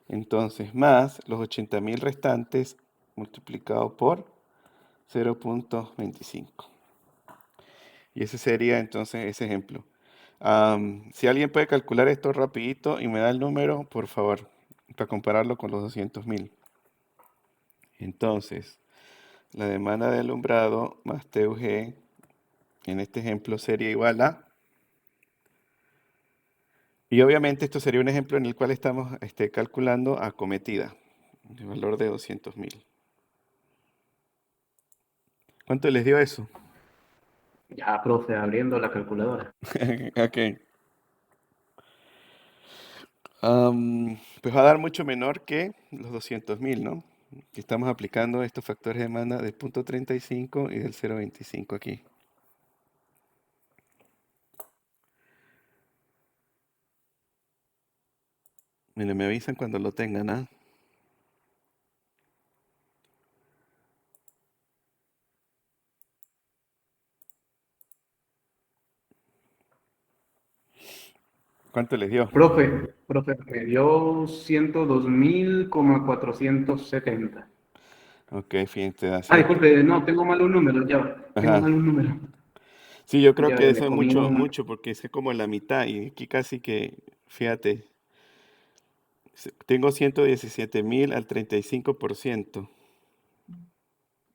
Entonces, más los 80.000 restantes multiplicado por 0.25. Y ese sería entonces ese ejemplo. Si alguien puede calcular esto rapidito y me da el número, por favor, para compararlo con los 200.000. Entonces, la demanda de alumbrado más TUG, en este ejemplo sería igual a... Y obviamente esto sería un ejemplo en el cual estamos calculando acometida, de valor de 200.000. ¿Cuánto les dio eso? Ya, profe, abriendo la calculadora. Ok. Pues va a dar mucho menor que los 200.000, ¿no? Que estamos aplicando estos factores de demanda del 0.35 y del 0.25 aquí. Miren, me avisan cuando lo tengan, ¿ah? ¿Cuánto les dio? Profe, me dio 102.470. Ok, fíjense, Ah, así. disculpe, no, tengo mal un número, ya va. Tengo Ajá. mal un número. Sí, yo creo Ya que me eso es comí mucho, un... mucho, porque es como la mitad. Y aquí casi que, fíjate, tengo 117.000 al 35%.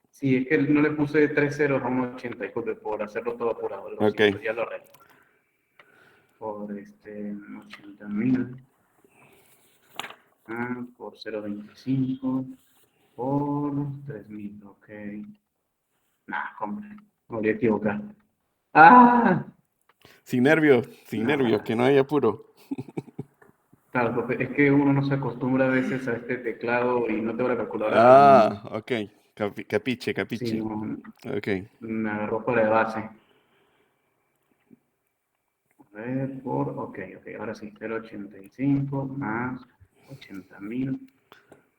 Sí, es que no le puse 3 ceros a un 80, disculpe, por hacerlo todo apurado, lo Ok. siento, ya lo arreglo. Por 80.000, por 0.25, por 3.000, ok. Nah, hombre, me voy a equivocar. ¡Ah! Sin nervios, No, que no haya apuro. claro, profe, es que uno no se acostumbra a veces a este teclado y no tengo la calculadora Ah, con... ok. Capiche, Sí, capiche. no, Ok. me agarró fuera de base. A ver, ok, ahora sí, 0.85 más 80.000,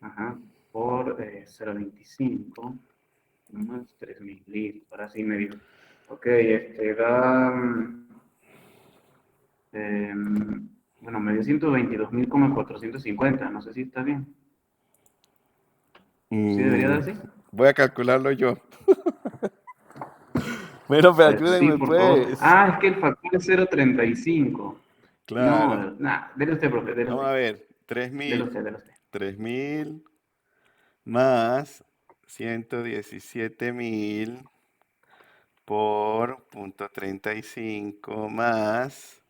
ajá, por 0.25 más 3.000, listo, ahora sí me dio. Ok, da, bueno, me dio 122.450, no sé si está bien. ¿Sí debería Mm, dar así? voy a calcularlo yo. Bueno, pero Sí, ayúdenme por favor. pues. Ah, es que el factor es 0.35. Claro. No, nada, dele usted, profe, dele Vamos usted. a ver. Dele usted, dele usted. 3.000 más 117.000 por 0.35 más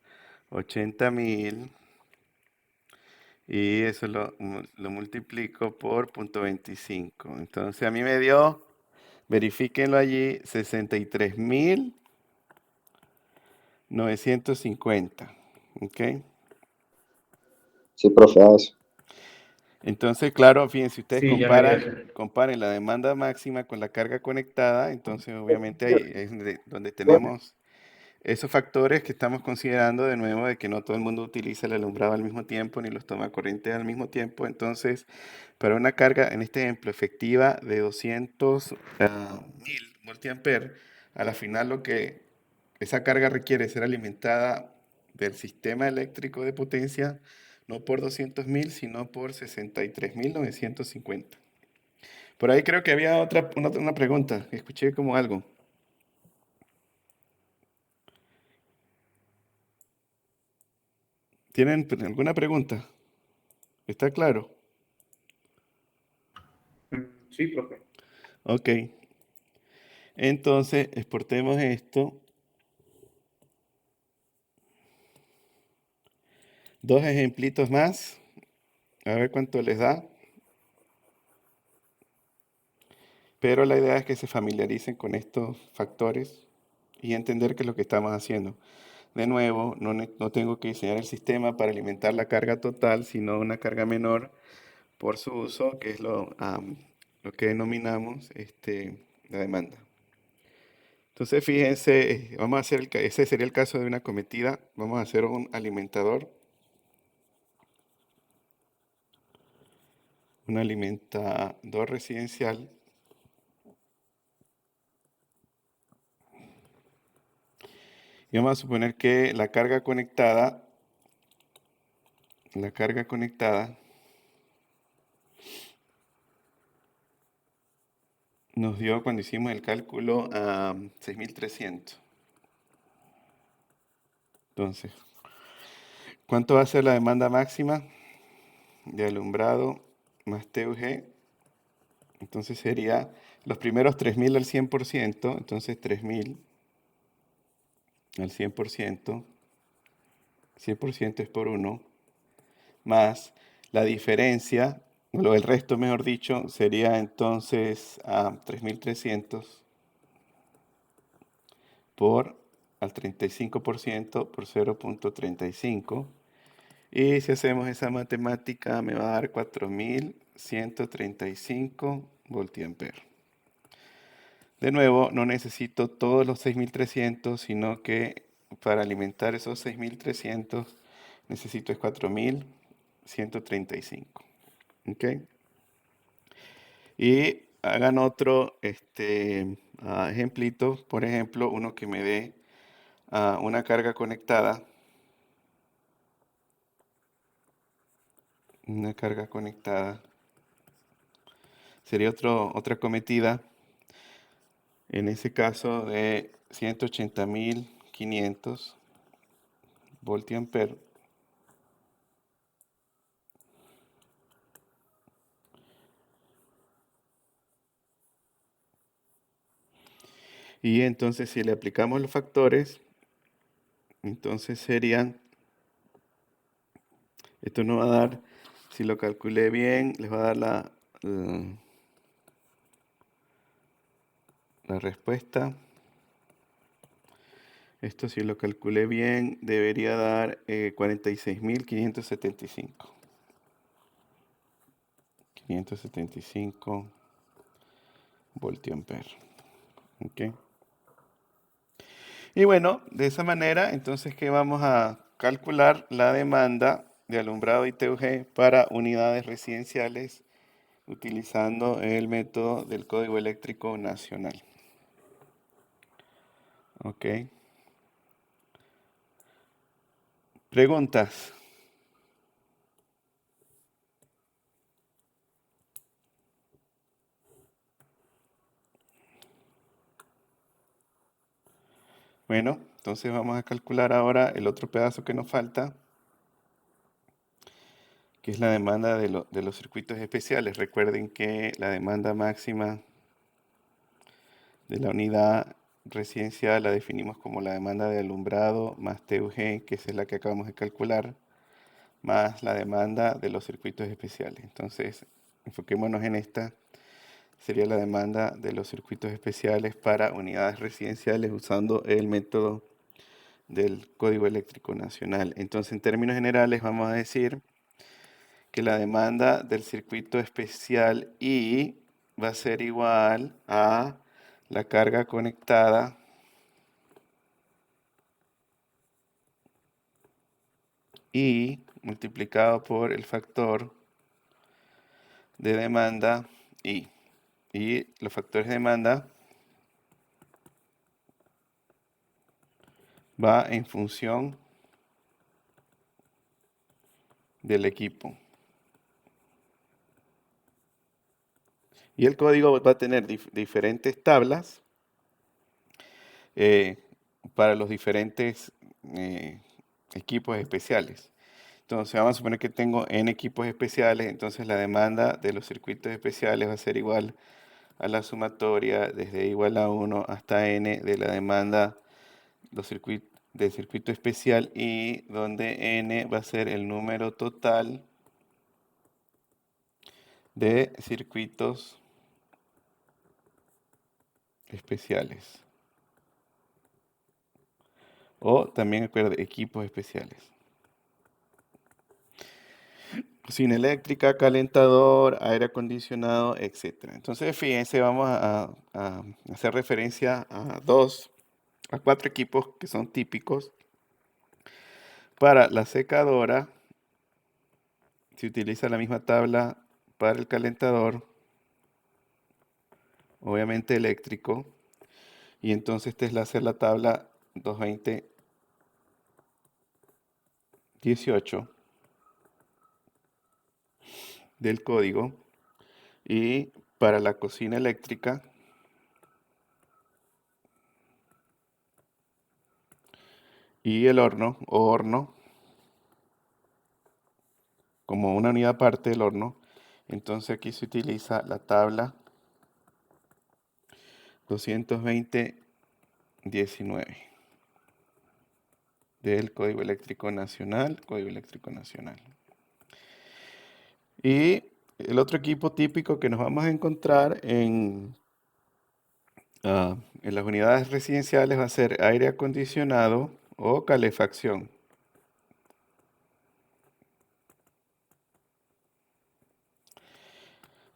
80.000. Y eso lo multiplico por 0.25. Entonces a mí me dio, verifíquenlo allí, 63.950. ¿Ok? Sí, profe, haz. Entonces, claro, fíjense, ustedes Sí, ya me dio eso. comparen la demanda máxima con la carga conectada. Entonces, obviamente ahí es donde tenemos esos factores que estamos considerando de nuevo de que no todo el mundo utiliza el alumbrado al mismo tiempo ni los toma corriente al mismo tiempo. Entonces, para una carga, en este ejemplo, efectiva de 200.000 voltiamperes, a la final lo que esa carga requiere es ser alimentada del sistema eléctrico de potencia, no por 200.000, sino por 63.950. Por ahí creo que había una pregunta, escuché como algo. ¿Tienen alguna pregunta? ¿Está claro? Sí, profe. Ok. Entonces, exportemos esto. Dos ejemplitos más. A ver cuánto les da. Pero la idea es que se familiaricen con estos factores y entender qué es lo que estamos haciendo. De nuevo, no tengo que diseñar el sistema para alimentar la carga total, sino una carga menor por su uso, que es lo que denominamos la demanda. Entonces, fíjense, vamos a hacer ese sería el caso de una cometida. Vamos a hacer un alimentador. Un alimentador residencial. Y vamos a suponer que la carga conectada nos dio cuando hicimos el cálculo a 6.300. Entonces, ¿cuánto va a ser la demanda máxima de alumbrado más TUG? Entonces sería los primeros 3.000 al 100%, entonces 3.000 al 100%, 100% es por 1, más la diferencia, o el resto mejor dicho, sería entonces a 3.300 por al 35% por 0.35. Y si hacemos esa matemática me va a dar 4.135 voltiamperes. De nuevo, no necesito todos los 6.300, sino que para alimentar esos 6.300 necesito es 4.135. ¿Ok? Y hagan otro ejemplito, por ejemplo, uno que me dé una carga conectada. Una carga conectada. Sería otra cometida. En ese caso de 180.500 voltiamperes. Y entonces si le aplicamos los factores, entonces serían, esto nos va a dar, si lo calculé bien, les va a dar la respuesta. Esto si lo calculé bien debería dar 46.575. 575 voltiamperes. ¿Ok? Y bueno, de esa manera, entonces que vamos a calcular la demanda de alumbrado ITUG para unidades residenciales utilizando el método del Código Eléctrico Nacional. ¿Ok? ¿Preguntas? Bueno, entonces vamos a calcular ahora el otro pedazo que nos falta, que es la demanda de los circuitos especiales. Recuerden que la demanda máxima de la unidad residencial la definimos como la demanda de alumbrado más TUG, que es la que acabamos de calcular, más la demanda de los circuitos especiales. Entonces, enfoquémonos en esta. Sería la demanda de los circuitos especiales para unidades residenciales usando el método del Código Eléctrico Nacional. Entonces, en términos generales, vamos a decir que la demanda del circuito especial I va a ser igual a la carga conectada I multiplicado por el factor de demanda I. Y los factores de demanda va en función del equipo. Y el código va a tener diferentes tablas para los diferentes equipos especiales. Entonces vamos a suponer que tengo n equipos especiales, entonces la demanda de los circuitos especiales va a ser igual a la sumatoria desde igual a 1 hasta n de la demanda del circuito especial y donde n va a ser el número total de circuitos especiales. O también recuerda equipos especiales. cocina eléctrica, calentador, aire acondicionado, etc. Entonces, fíjense, vamos a hacer referencia a 4 equipos que son típicos. Para la secadora, se utiliza la misma tabla para el calentador, obviamente eléctrico. Y entonces esta es la tabla 22018 del código. Y para la cocina eléctrica, y el horno o horno, como una unidad aparte del horno, entonces aquí se utiliza la tabla 22019 del Código Eléctrico Nacional, Código Eléctrico Nacional. Y el otro equipo típico que nos vamos a encontrar en las unidades residenciales va a ser aire acondicionado o calefacción.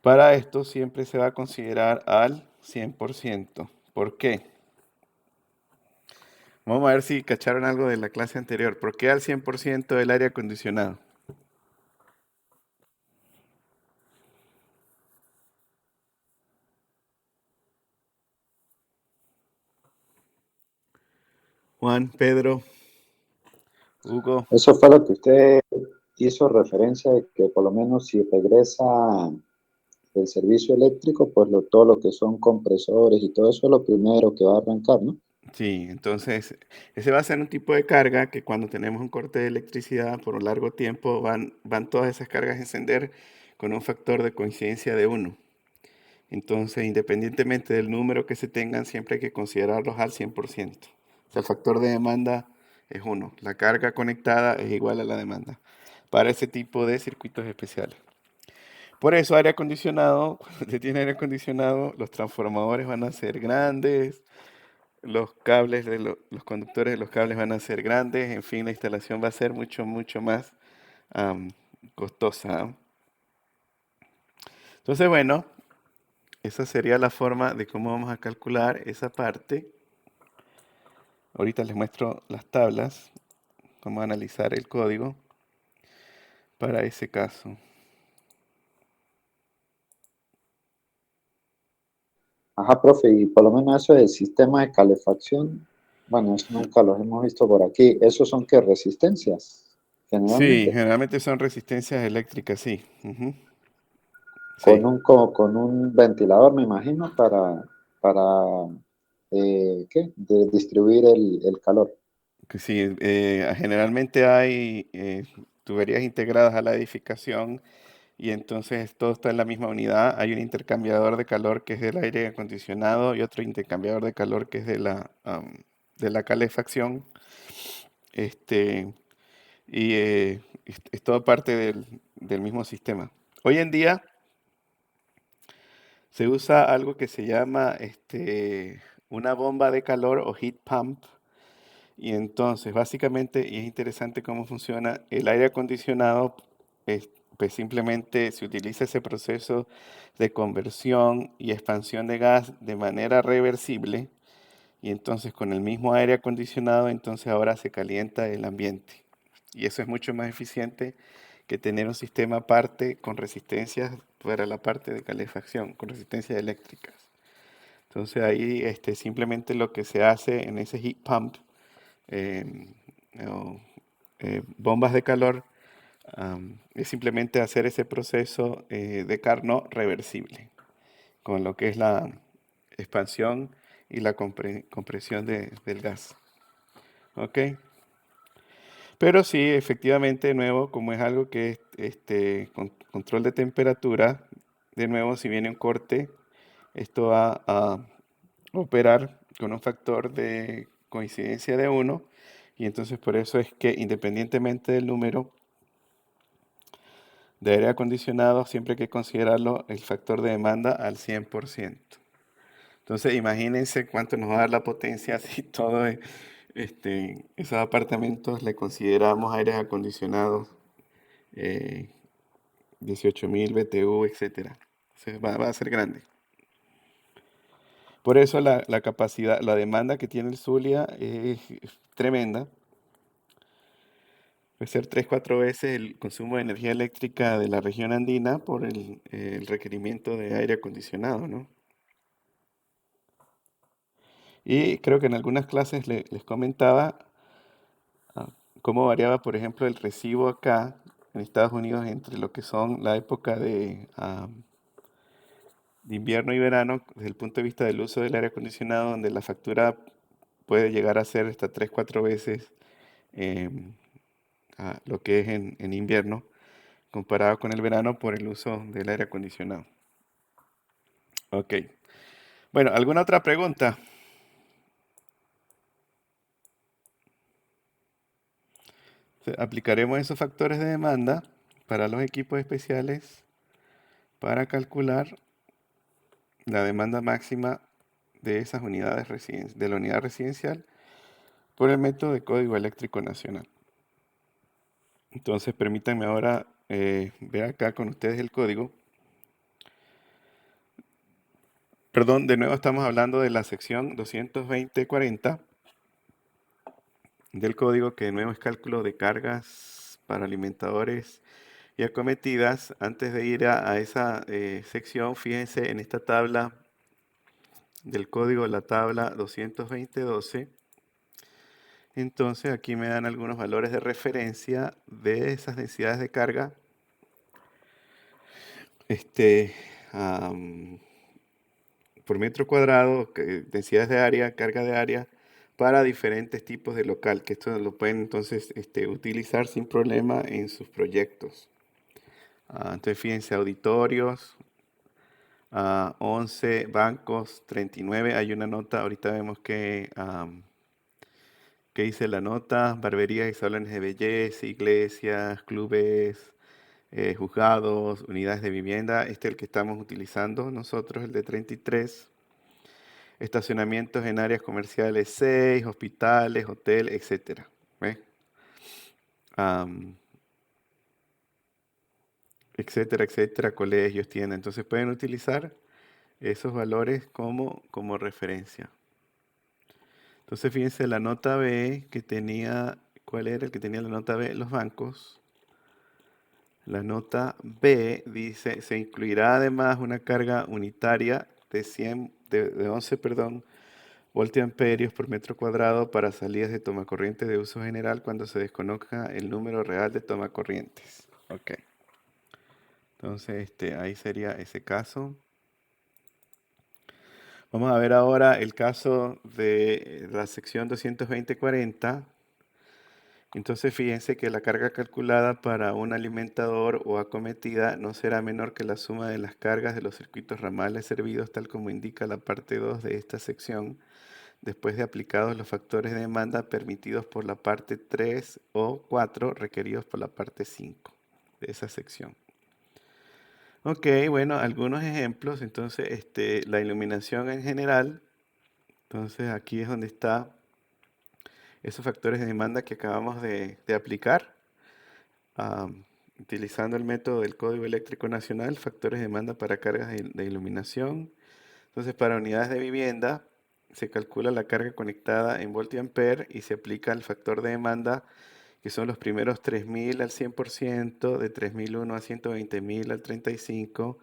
Para esto siempre se va a considerar al 100%. ¿Por qué? Vamos a ver si cacharon algo de la clase anterior. ¿Por qué al 100% el aire acondicionado? Juan, Pedro, Hugo. Eso fue lo que usted hizo referencia de que por lo menos si regresa el servicio eléctrico, pues todo lo que son compresores y todo eso es lo primero que va a arrancar, ¿no? Sí, entonces ese va a ser un tipo de carga que cuando tenemos un corte de electricidad por un largo tiempo van todas esas cargas a encender con un factor de coincidencia de 1. Entonces, independientemente del número que se tengan, siempre hay que considerarlos al 100%. O sea, el factor de demanda es 1. La carga conectada es igual a la demanda para ese tipo de circuitos especiales. Por eso, aire acondicionado, cuando usted tiene aire acondicionado, los transformadores van a ser grandes, los cables los conductores de los cables van a ser grandes, en fin, la instalación va a ser mucho, mucho más costosa. Entonces, bueno, esa sería la forma de cómo vamos a calcular esa parte. Ahorita les muestro las tablas, vamos a analizar el código para ese caso. Ajá, profe, y por lo menos eso del sistema de calefacción, bueno, eso nunca los hemos visto por aquí. ¿Esos son qué resistencias? Sí, Generalmente, generalmente son resistencias eléctricas, sí. Ujú. con Sí, con un ventilador, me imagino, para ¿qué? De distribuir el calor. que sí, generalmente hay tuberías integradas a la edificación y entonces todo está en la misma unidad. Hay un intercambiador de calor que es del aire acondicionado y otro intercambiador de calor que es de la calefacción. Este, y es todo parte del mismo sistema. Hoy en día se usa algo que se llama una bomba de calor o heat pump. Y entonces, básicamente, y es interesante cómo funciona, el aire acondicionado, pues simplemente se utiliza ese proceso de conversión y expansión de gas de manera reversible. Y entonces con el mismo aire acondicionado, entonces ahora se calienta el ambiente. Y eso es mucho más eficiente que tener un sistema aparte con resistencias para la parte de calefacción, con resistencias eléctricas. Entonces ahí simplemente lo que se hace en ese heat pump, eh, o, bombas de calor, es simplemente hacer ese proceso de Carnot reversible, con lo que es la expansión y la compresión del gas. ¿Ok? Pero sí, efectivamente, de nuevo, como es algo que es control de temperatura, de nuevo, si viene un corte, esto va a operar con un factor de coincidencia de 1, y entonces por eso es que independientemente del número de aire acondicionado, siempre hay que considerarlo el factor de demanda al 100%. Entonces imagínense cuánto nos va a dar la potencia si todos esos apartamentos le consideramos aires acondicionados 18.000 BTU, etcétera. Entonces va a ser grande. Por eso la capacidad, la demanda que tiene el Zulia es tremenda. Puede ser 3, 4 veces el consumo de energía eléctrica de la región andina por el requerimiento de aire acondicionado, ¿no? Y creo que en algunas clases les comentaba ah, cómo variaba, por ejemplo, el recibo acá en Estados Unidos entre lo que son la época de invierno y verano, desde el punto de vista del uso del aire acondicionado, donde la factura puede llegar a ser hasta 3, 4 veces em, a lo que es en invierno, comparado con el verano por el uso del aire acondicionado. Ok. Bueno, ¿alguna otra pregunta? Aplicaremos esos factores de demanda para los equipos especiales para calcular la demanda máxima de esas unidades de la unidad residencial por el método de código eléctrico nacional. Entonces, permítanme ahora ver acá con ustedes el código. Perdón, de nuevo estamos hablando de la sección 220.40 del código, que de nuevo es cálculo de cargas para alimentadores y acometidas. Antes de ir a esa sección, fíjense en esta tabla del código, la tabla 220.12. Entonces aquí me dan algunos valores de referencia de esas densidades de carga. Por metro cuadrado, densidades de área, carga de área, para diferentes tipos de local, que esto lo pueden entonces utilizar sin problema en sus proyectos. Entonces fíjense, auditorios, 11 bancos, 39, hay una nota, ahorita vemos que dice la nota: barberías y salones de belleza, iglesias, clubes, juzgados, unidades de vivienda. Este es el que estamos utilizando nosotros, el de 33. Estacionamientos en áreas comerciales 6, hospitales, hotel, etc. ¿Ve? Etcétera, etcétera, colegios, tiendas. Entonces pueden utilizar esos valores como referencia. Entonces fíjense, la nota B que tenía, ¿cuál era el que tenía la nota B? Los bancos. La nota B dice: se incluirá además una carga unitaria de 11, voltiamperios por metro cuadrado para salidas de tomacorriente de uso general cuando se desconozca el número real de tomacorrientes. Ok. Entonces, ahí sería ese caso. Vamos a ver ahora el caso de la sección 220.40. Entonces, fíjense que la carga calculada para un alimentador o acometida no será menor que la suma de las cargas de los circuitos ramales servidos, tal como indica la parte 2 de esta sección, después de aplicados los factores de demanda permitidos por la parte 3 o 4 requeridos por la parte 5 de esa sección. Ok, bueno, algunos ejemplos. Entonces, la iluminación en general. Entonces, aquí es donde está esos factores de demanda que acabamos de aplicar. Utilizando el método del Código Eléctrico Nacional, factores de demanda para cargas de iluminación. Entonces, para unidades de vivienda, se calcula la carga conectada en voltiampere y se aplica el factor de demanda, que son los primeros 3.000 al 100%, de 3.001 a 120.000 al 35%,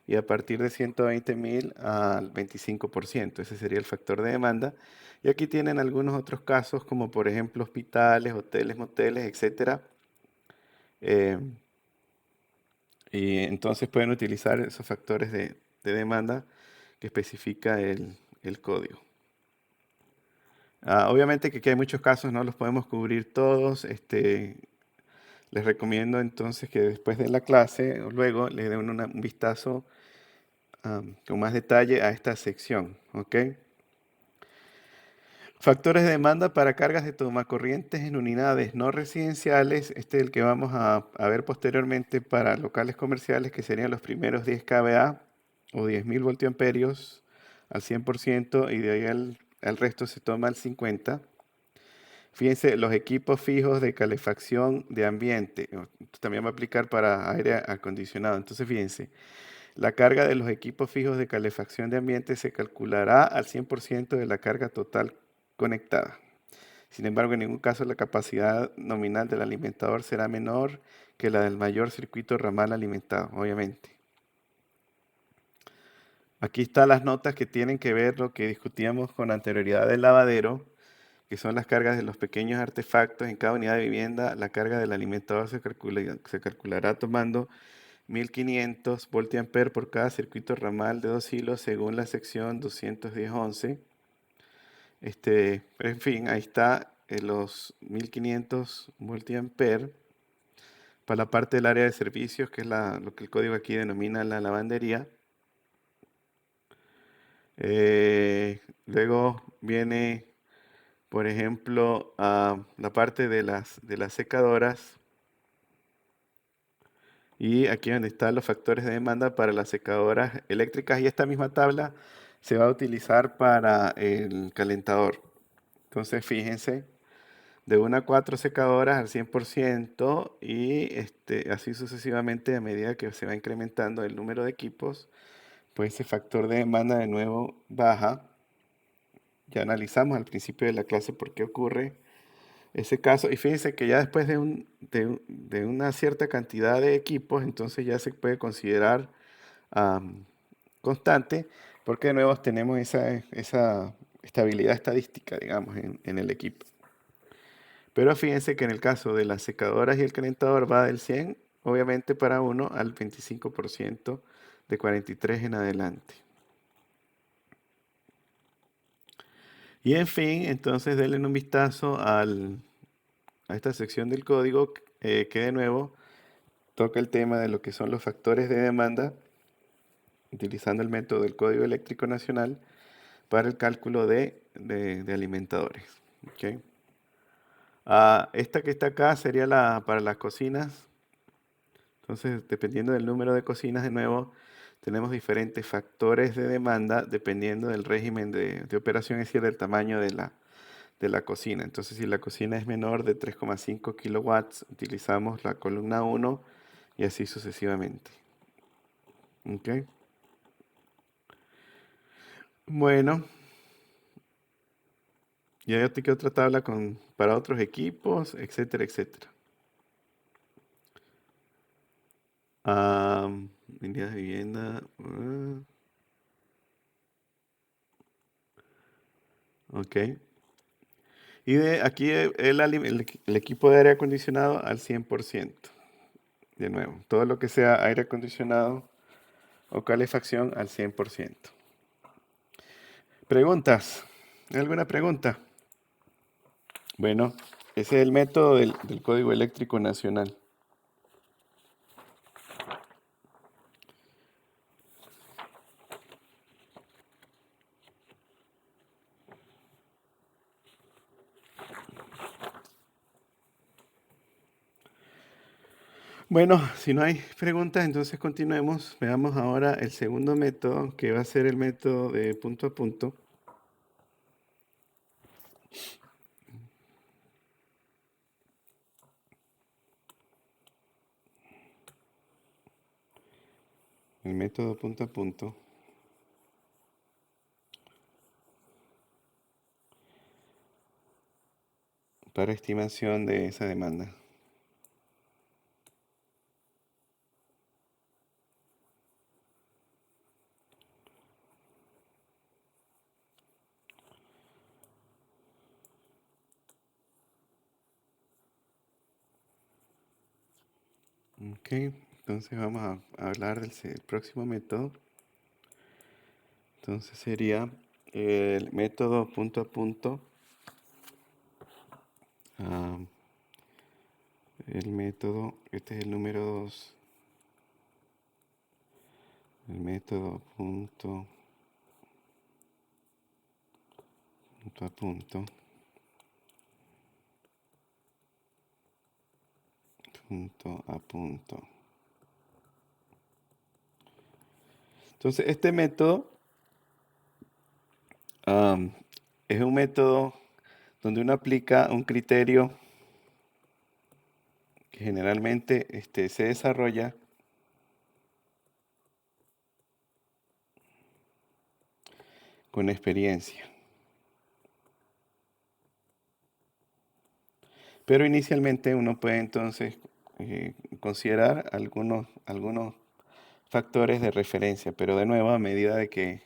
y a partir de 120.000 al 25%. Ese sería el factor de demanda. Y aquí tienen algunos otros casos, como por ejemplo hospitales, hoteles, moteles, etc. Y entonces pueden utilizar esos factores de demanda que especifica el código. Obviamente que aquí hay muchos casos, no los podemos cubrir todos. Les recomiendo entonces que después de la clase o luego le den un vistazo con más detalle a esta sección. ¿Ok? Factores de demanda para cargas de tomacorrientes en unidades no residenciales. Este es el que vamos a ver posteriormente para locales comerciales, que serían los primeros 10 kVA o 10.000 voltiamperios al 100%, y de ahí al resto se toma al 50%. Fíjense, los equipos fijos de calefacción de ambiente, esto también va a aplicar para aire acondicionado. Entonces, fíjense, la carga de los equipos fijos de calefacción de ambiente se calculará al 100% de la carga total conectada. Sin embargo, en ningún caso la capacidad nominal del alimentador será menor que la del mayor circuito ramal alimentado, obviamente. Aquí están las notas que tienen que ver lo que discutíamos con anterioridad del lavadero, que son las cargas de los pequeños artefactos en cada unidad de vivienda. La carga del alimentador se calculará tomando 1500 voltiamperes por cada circuito ramal de 2 hilos según la sección 210.11. En fin, ahí está los 1500 voltiamperes para la parte del área de servicios, que es lo que el código aquí denomina la lavandería. Luego viene, por ejemplo, la parte de las secadoras. Y aquí es donde están los factores de demanda para las secadoras eléctricas. Y esta misma tabla se va a utilizar para el calentador. Entonces, fíjense, de 1 a 4 secadoras al 100% y así sucesivamente a medida que se va incrementando el número de equipos, pues ese factor de demanda de nuevo baja. Ya analizamos al principio de la clase por qué ocurre ese caso. Y fíjense que ya después de una cierta cantidad de equipos, entonces ya se puede considerar constante, porque de nuevo tenemos esa estabilidad estadística, digamos, en el equipo. Pero fíjense que en el caso de las secadoras y el calentador va del 100, obviamente para uno, al 25% de 43 en adelante. Y en fin, entonces denle un vistazo a esta sección del código que de nuevo toca el tema de lo que son los factores de demanda, utilizando el método del Código Eléctrico Nacional para el cálculo de alimentadores. ¿Ok? Esta que está acá sería para las cocinas. Entonces, dependiendo del número de cocinas, de nuevo, tenemos diferentes factores de demanda dependiendo del régimen de operación, es decir, del tamaño de la cocina. Entonces, si la cocina es menor de 3,5 kilowatts, utilizamos la columna 1 y así sucesivamente. ¿Ok? Bueno, y hay otra tabla para otros equipos, etcétera, etcétera. Unidades de vivienda. Ok. Y aquí el equipo de aire acondicionado al 100%. De nuevo, todo lo que sea aire acondicionado o calefacción al 100%. ¿Preguntas? ¿Alguna pregunta? Bueno, ese es el método del Código Eléctrico Nacional. Bueno, si no hay preguntas, entonces continuemos. Veamos ahora el segundo método, que va a ser el método de punto a punto. El método punto a punto. Para estimación de esa demanda. Ok, entonces vamos a hablar del próximo método. Entonces sería el método punto a punto. El método, este es el número 2. El método punto a punto. Punto a punto. Entonces, este método es un método donde uno aplica un criterio que generalmente se desarrolla con experiencia. Pero inicialmente uno puede entonces considerar algunos factores de referencia, pero de nuevo a medida de que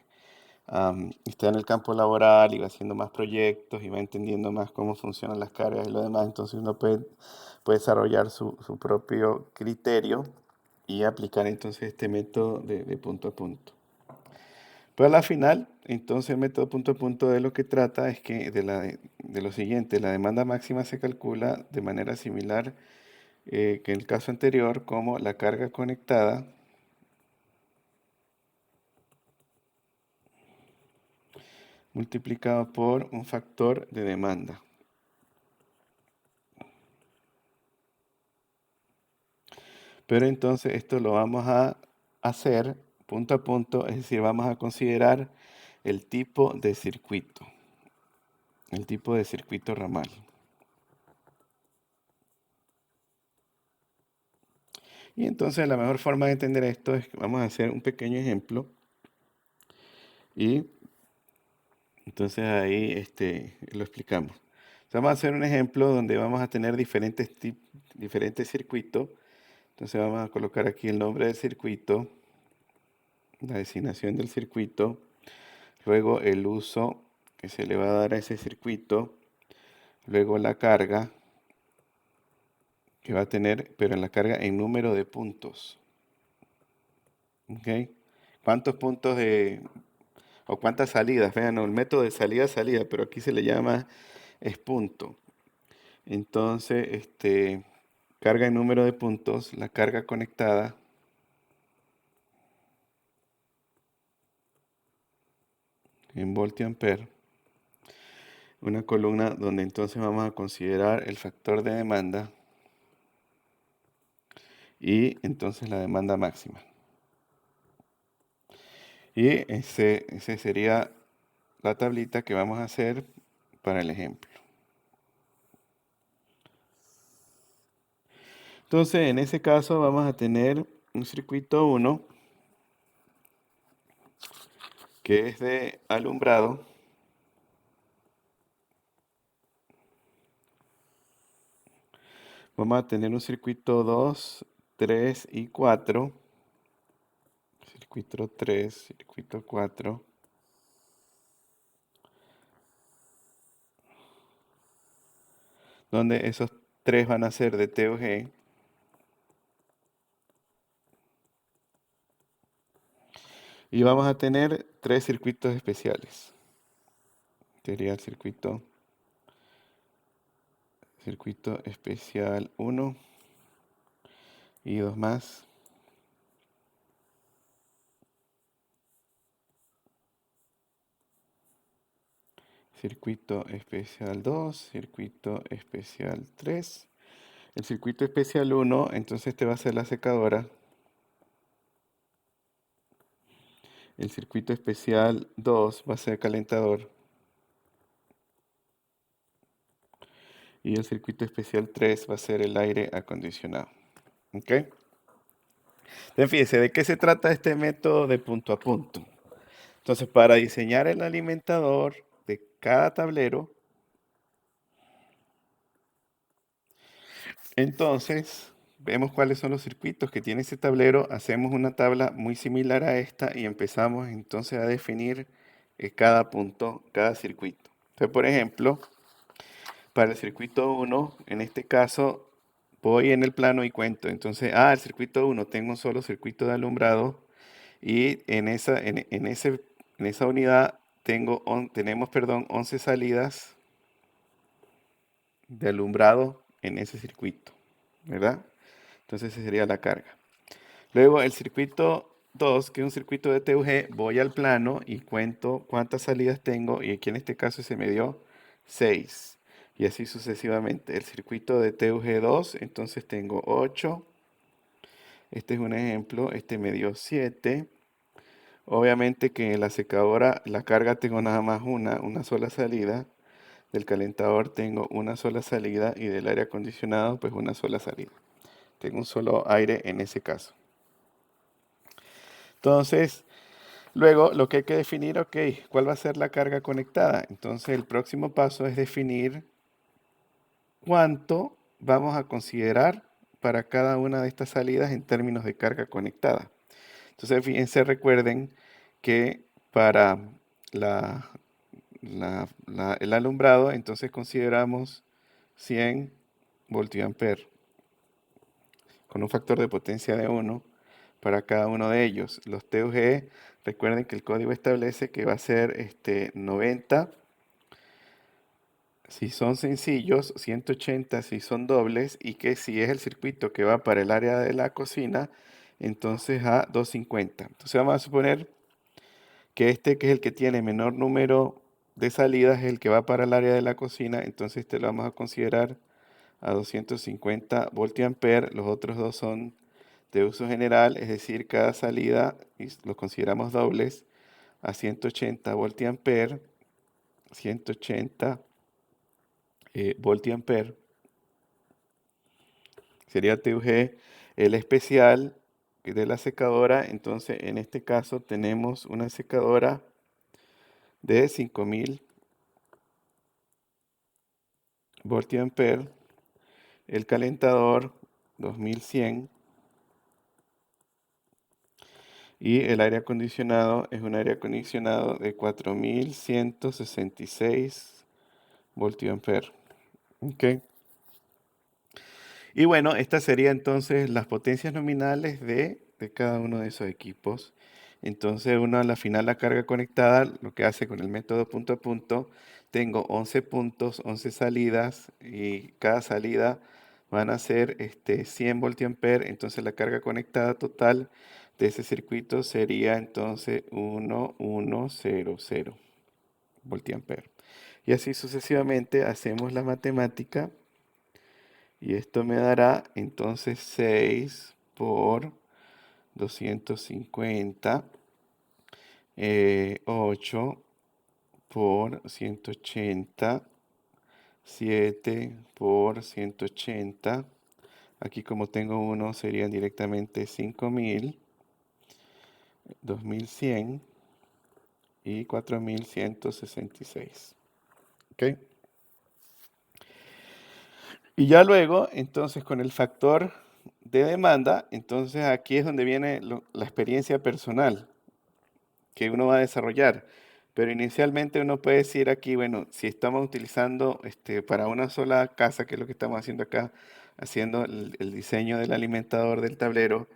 está en el campo laboral y va haciendo más proyectos y va entendiendo más cómo funcionan las cargas y lo demás, entonces uno puede desarrollar su propio criterio y aplicar entonces este método de punto a punto. Pero a la final, entonces el método punto a punto de lo que trata es que de lo siguiente, la demanda máxima se calcula de manera similar que en el caso anterior, como la carga conectada multiplicado por un factor de demanda. Pero entonces esto lo vamos a hacer punto a punto, es decir, vamos a considerar el tipo de circuito ramal. Y entonces la mejor forma de entender esto es que vamos a hacer un pequeño ejemplo y entonces ahí lo explicamos. Vamos a hacer un ejemplo donde vamos a tener diferentes circuitos. Entonces vamos a colocar aquí el nombre del circuito, la designación del circuito, luego el uso que se le va a dar a ese circuito, luego la carga que va a tener, pero en la carga en número de puntos. ¿Ok? ¿Cuántos puntos o cuántas salidas? Vean, no, el método de salida, pero aquí se le llama es punto. Entonces, carga en número de puntos, la carga conectada en voltiampere, una columna donde entonces vamos a considerar el factor de demanda y entonces la demanda máxima. Y ese sería la tablita que vamos a hacer para el ejemplo. Entonces, en ese caso vamos a tener un circuito 1 que es de alumbrado. Vamos a tener un circuito 2, 3 y 4. Circuito 3, circuito 4. Donde esos tres van a ser de TOG. Y vamos a tener tres circuitos especiales. Sería el circuito especial 1 y dos más. Circuito especial 2, circuito especial 3. El circuito especial 1, entonces este va a ser la secadora. El circuito especial 2 va a ser calentador. Y el circuito especial 3 va a ser el aire acondicionado. ¿Ok? Entonces, fíjense, ¿de qué se trata este método de punto a punto? Entonces, para diseñar el alimentador de cada tablero, entonces vemos cuáles son los circuitos que tiene ese tablero, hacemos una tabla muy similar a esta y empezamos entonces a definir cada punto, cada circuito. Entonces, por ejemplo, para el circuito 1, en este caso, voy en el plano y cuento. Entonces, el circuito 1, tengo un solo circuito de alumbrado y en esa unidad tenemos 11 salidas de alumbrado en ese circuito, ¿verdad? Entonces, esa sería la carga. Luego, el circuito 2, que es un circuito de TUG, voy al plano y cuento cuántas salidas tengo y aquí en este caso se me dio 6. Y así sucesivamente. El circuito de TUG2, entonces tengo 8. Este es un ejemplo. Este me dio 7. Obviamente que en la secadora, la carga tengo nada más una sola salida. Del calentador tengo una sola salida y del aire acondicionado pues una sola salida. Tengo un solo aire en ese caso. Entonces, luego lo que hay que definir, ok, ¿cuál va a ser la carga conectada? Entonces el próximo paso es definir cuánto vamos a considerar para cada una de estas salidas en términos de carga conectada. Entonces, fíjense, recuerden que para el alumbrado, entonces consideramos 100 voltiamperes con un factor de potencia de 1 para cada uno de ellos. Los TUG, recuerden que el código establece que va a ser 90 si son sencillos, 180 si son dobles, y que si es el circuito que va para el área de la cocina, entonces a 250. Entonces vamos a suponer que este, que es el que tiene menor número de salidas, es el que va para el área de la cocina, entonces este lo vamos a considerar a 250 voltiamperes. Los otros dos son de uso general, es decir, cada salida los consideramos dobles a 180 voltiamperes, 180 voltiamperes. Sería TUG el especial de la secadora. Entonces, en este caso tenemos una secadora de 5000 voltiamperes, el calentador 2100 y el aire acondicionado es un aire acondicionado de 4166 voltiamperes. ¿Ok? Y bueno, estas serían entonces las potencias nominales de cada uno de esos equipos. Entonces, uno a la final, la carga conectada, lo que hace con el método punto a punto, tengo 11 puntos, 11 salidas, y cada salida van a ser 100 voltiamperes. Entonces, la carga conectada total de ese circuito sería entonces 1100 voltiamperes. Y así sucesivamente hacemos la matemática. Y esto me dará entonces 6 por 250, 8 por 180, 7 por 180. Aquí como tengo uno serían directamente 5000, 2100 y 4166. ¿Ok? Y ya luego, entonces con el factor de demanda, entonces aquí es donde viene la experiencia personal que uno va a desarrollar. Pero inicialmente uno puede decir aquí, bueno, si estamos utilizando para una sola casa, que es lo que estamos haciendo acá, haciendo el diseño del alimentador del tablero,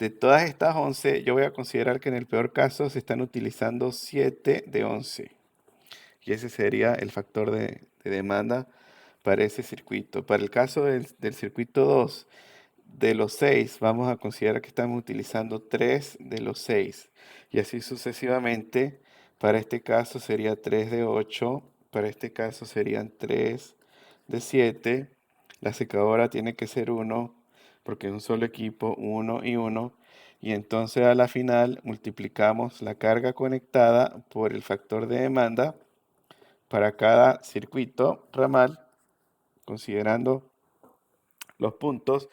de todas estas 11, yo voy a considerar que en el peor caso se están utilizando 7 de 11. Y ese sería el factor de demanda para ese circuito. Para el caso del circuito 2, de los 6, vamos a considerar que estamos utilizando 3 de los 6. Y así sucesivamente. Para este caso sería 3 de 8. Para este caso serían 3 de 7. La secadora tiene que ser 1, porque es un solo equipo, 1 y 1. Y entonces a la final multiplicamos la carga conectada por el factor de demanda para cada circuito ramal, considerando los puntos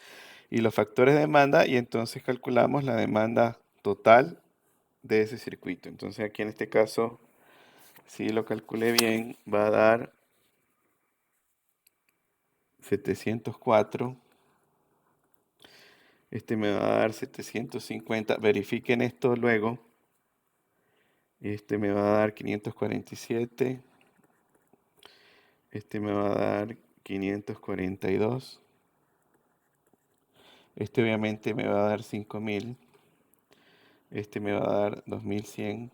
y los factores de demanda, y entonces calculamos la demanda total de ese circuito. Entonces aquí en este caso, si lo calculé bien, va a dar 704. Este me va a dar 750. Verifiquen esto luego. Este me va a dar 547. Este me va a dar 542. Este obviamente me va a dar 5000. Este me va a dar 2100.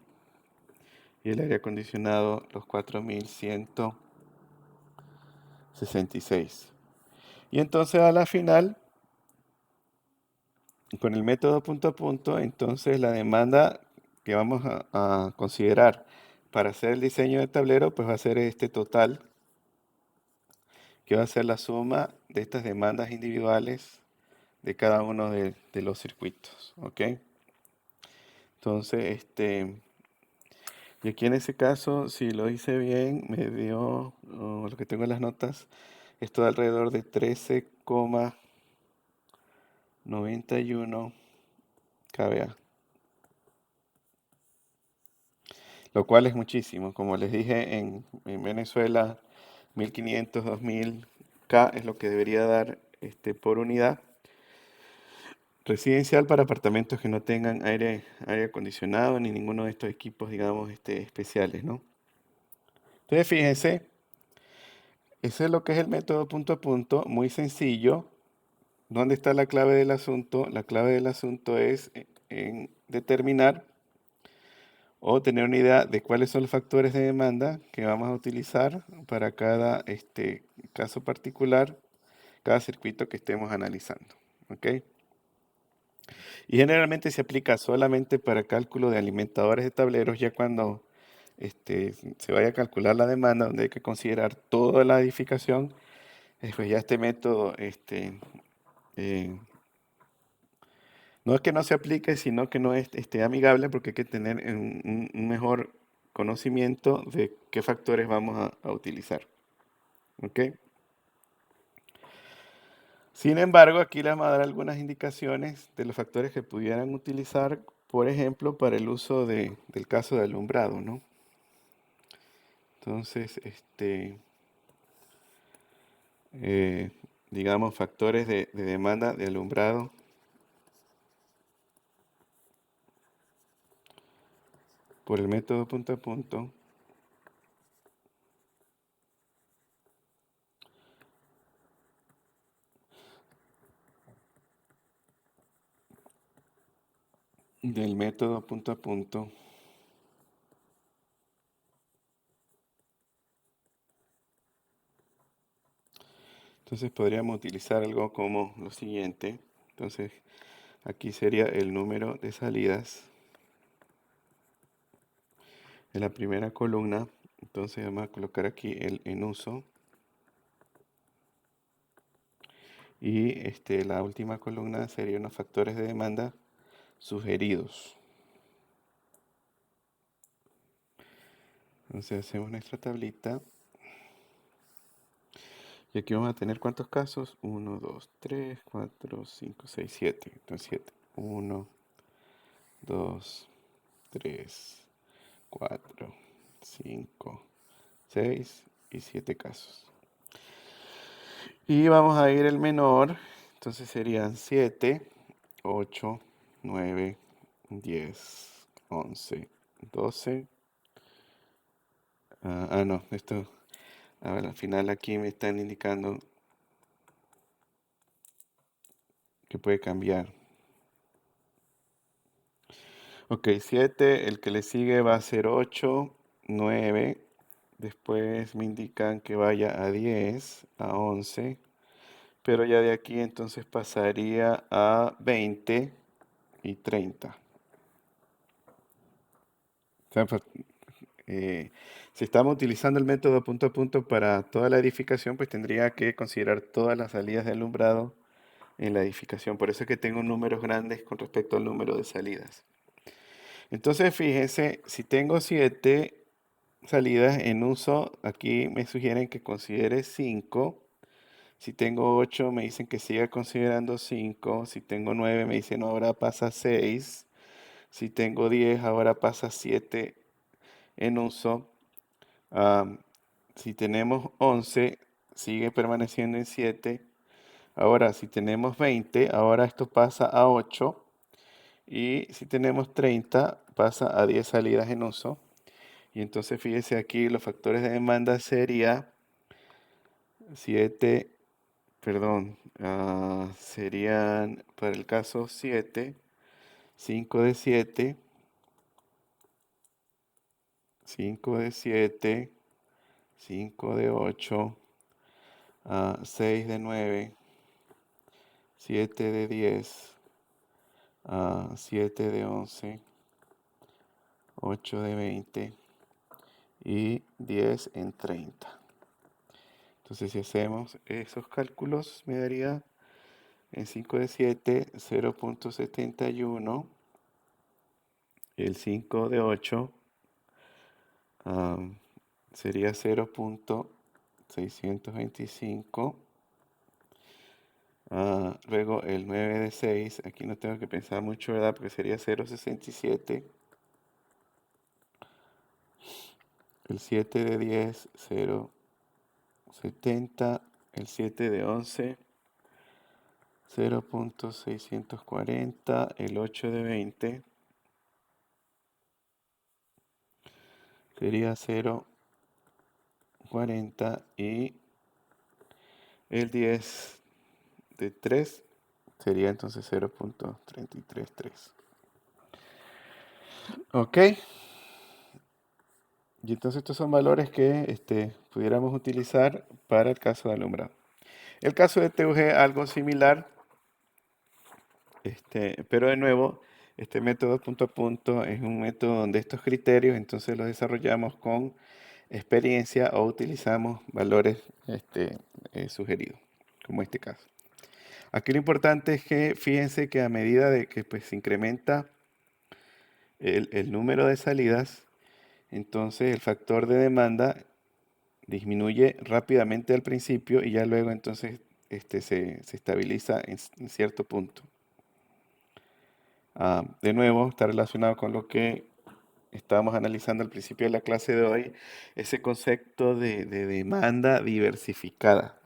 Y el aire acondicionado, los 4166. Y entonces a la final, con el método punto a punto, entonces la demanda que vamos a considerar para hacer el diseño del tablero, pues va a ser este total, que va a ser la suma de estas demandas individuales de cada uno de los circuitos. ¿Ok? Entonces, Y aquí en ese caso, si lo hice bien, me dio, lo que tengo en las notas, esto de alrededor de 13,91 kVA, lo cual es muchísimo. Como les dije, en Venezuela, 1500, 2000 K es lo que debería dar por unidad. Residencial para apartamentos que no tengan aire acondicionado ni ninguno de estos equipos, digamos, especiales, ¿no? Entonces, fíjense, ese es lo que es el método punto a punto, muy sencillo. ¿Dónde está la clave del asunto? La clave del asunto es en determinar o tener una idea de cuáles son los factores de demanda que vamos a utilizar para cada caso particular, cada circuito que estemos analizando. ¿Ok? Y generalmente se aplica solamente para cálculo de alimentadores de tableros, ya cuando se vaya a calcular la demanda, donde hay que considerar toda la edificación, pues ya este método eh, no es que no se aplique, sino que no es amigable, porque hay que tener un mejor conocimiento de qué factores vamos a utilizar. ¿Ok? Sin embargo, aquí les vamos a dar algunas indicaciones de los factores que pudieran utilizar, por ejemplo, para el uso del caso de alumbrado, ¿no? Entonces, eh, digamos, factores de demanda de alumbrado por el método punto a punto. Del método punto a punto. Entonces podríamos utilizar algo como lo siguiente. Entonces aquí sería el número de salidas en la primera columna. Entonces vamos a colocar aquí el en uso. Y la última columna serían los factores de demanda sugeridos. Entonces hacemos nuestra tablita. Y aquí vamos a tener ¿cuántos casos? 1, 2, 3, 4, 5, 6, 7. Entonces 7. 1, 2, 3, 4, 5, 6 y 7 casos. Y vamos a ir el menor. Entonces serían 7, 8, 9, 10, 11, 12. No, esto, a ver, al final aquí me están indicando que puede cambiar. Ok, 7, el que le sigue va a ser 8, 9. Después me indican que vaya a 10, a 11. Pero ya de aquí entonces pasaría a 20 y 30. O sea, si estamos utilizando el método punto a punto para toda la edificación, pues tendría que considerar todas las salidas de alumbrado en la edificación. Por eso es que tengo números grandes con respecto al número de salidas. Entonces, fíjense, si tengo 7 salidas en uso, aquí me sugieren que considere 5. Si tengo 8, me dicen que siga considerando 5. Si tengo 9, me dicen no, ahora pasa 6. Si tengo 10, ahora pasa 7 en uso. Si tenemos 11, sigue permaneciendo en 7. Ahora, si tenemos 20, ahora esto pasa a 8. Y si tenemos 30, pasa a 10 salidas en uso. Y entonces fíjese aquí, los factores de demanda sería 7, perdón, serían para el caso 7, 5 de 7, 5 de 7, 5 de 8, 6 de 9, 7 de 10, 7 de 11, 8 de 20 y 10 en 30. Entonces si hacemos esos cálculos me daría en 5 de 7 0.71, el 5 de 8 sería 0.625. Luego el 9 de 6, aquí no tengo que pensar mucho, ¿verdad? Porque sería 0.67. El 7 de 10, 0.70. El 7 de 11, 0.640. El 8 de 20 sería 0.40. Y el 10 de 3 sería entonces 0.333. Ok. Y entonces estos son valores que pudiéramos utilizar para el caso de alumbrado. El caso de TUG algo similar, pero de nuevo, este método punto a punto es un método donde estos criterios entonces los desarrollamos con experiencia o utilizamos valores sugeridos, como este caso. Aquí lo importante es que fíjense que a medida de que pues, se incrementa el número de salidas, entonces el factor de demanda disminuye rápidamente al principio y ya luego entonces se estabiliza en cierto punto. De nuevo, está relacionado con lo que estábamos analizando al principio de la clase de hoy, ese concepto de demanda diversificada,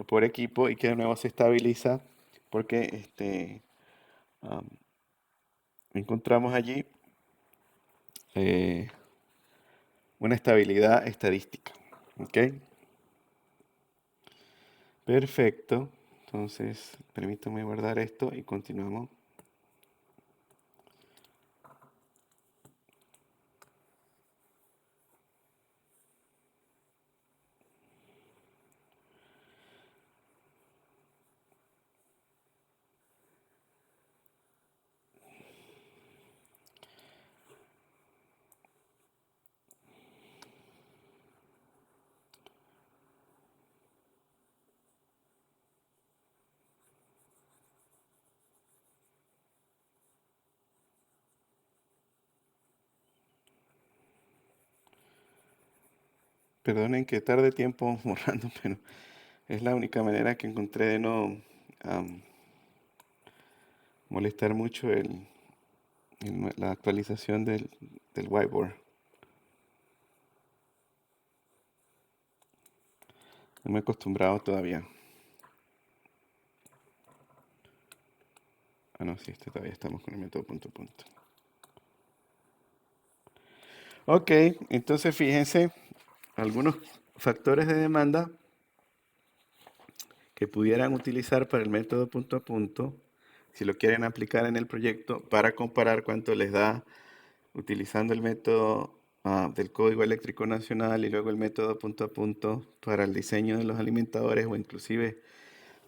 por equipo y que de nuevo se estabiliza porque am, encontramos allí eh, una estabilidad estadística. ¿Ok? Perfecto. Entonces, permítame guardar esto y continuamos. Perdonen que tarde tiempo borrando, pero es la única manera que encontré de no molestar mucho la actualización del whiteboard. No me he acostumbrado todavía. No, sí, todavía estamos con el método punto a punto. Ok, entonces fíjense, algunos factores de demanda que pudieran utilizar para el método punto a punto, si lo quieren aplicar en el proyecto, para comparar cuánto les da utilizando el método del Código Eléctrico Nacional y luego el método punto a punto para el diseño de los alimentadores o inclusive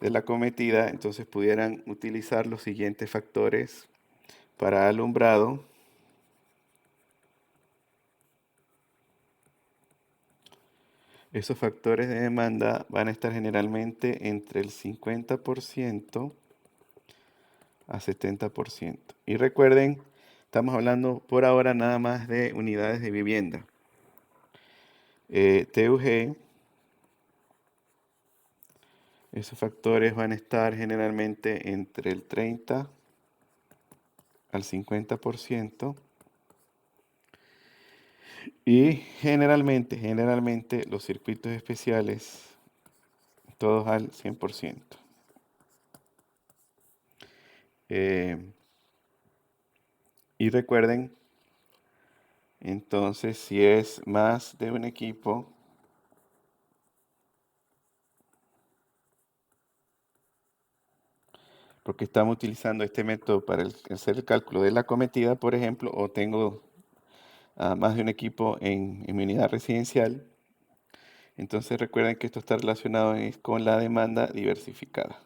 de la cometida, entonces pudieran utilizar los siguientes factores para alumbrado. Esos factores de demanda van a estar generalmente entre el 50% a 70%. Y recuerden, estamos hablando por ahora nada más de unidades de vivienda. TUG, esos factores van a estar generalmente entre el 30 al 50%. Y generalmente los circuitos especiales, todos al 100%. Y recuerden, entonces, si es más de un equipo, porque estamos utilizando este método para hacer el cálculo de la cometida, por ejemplo, o tengo más de un equipo en mi unidad residencial, entonces recuerden que esto está relacionado con la demanda diversificada.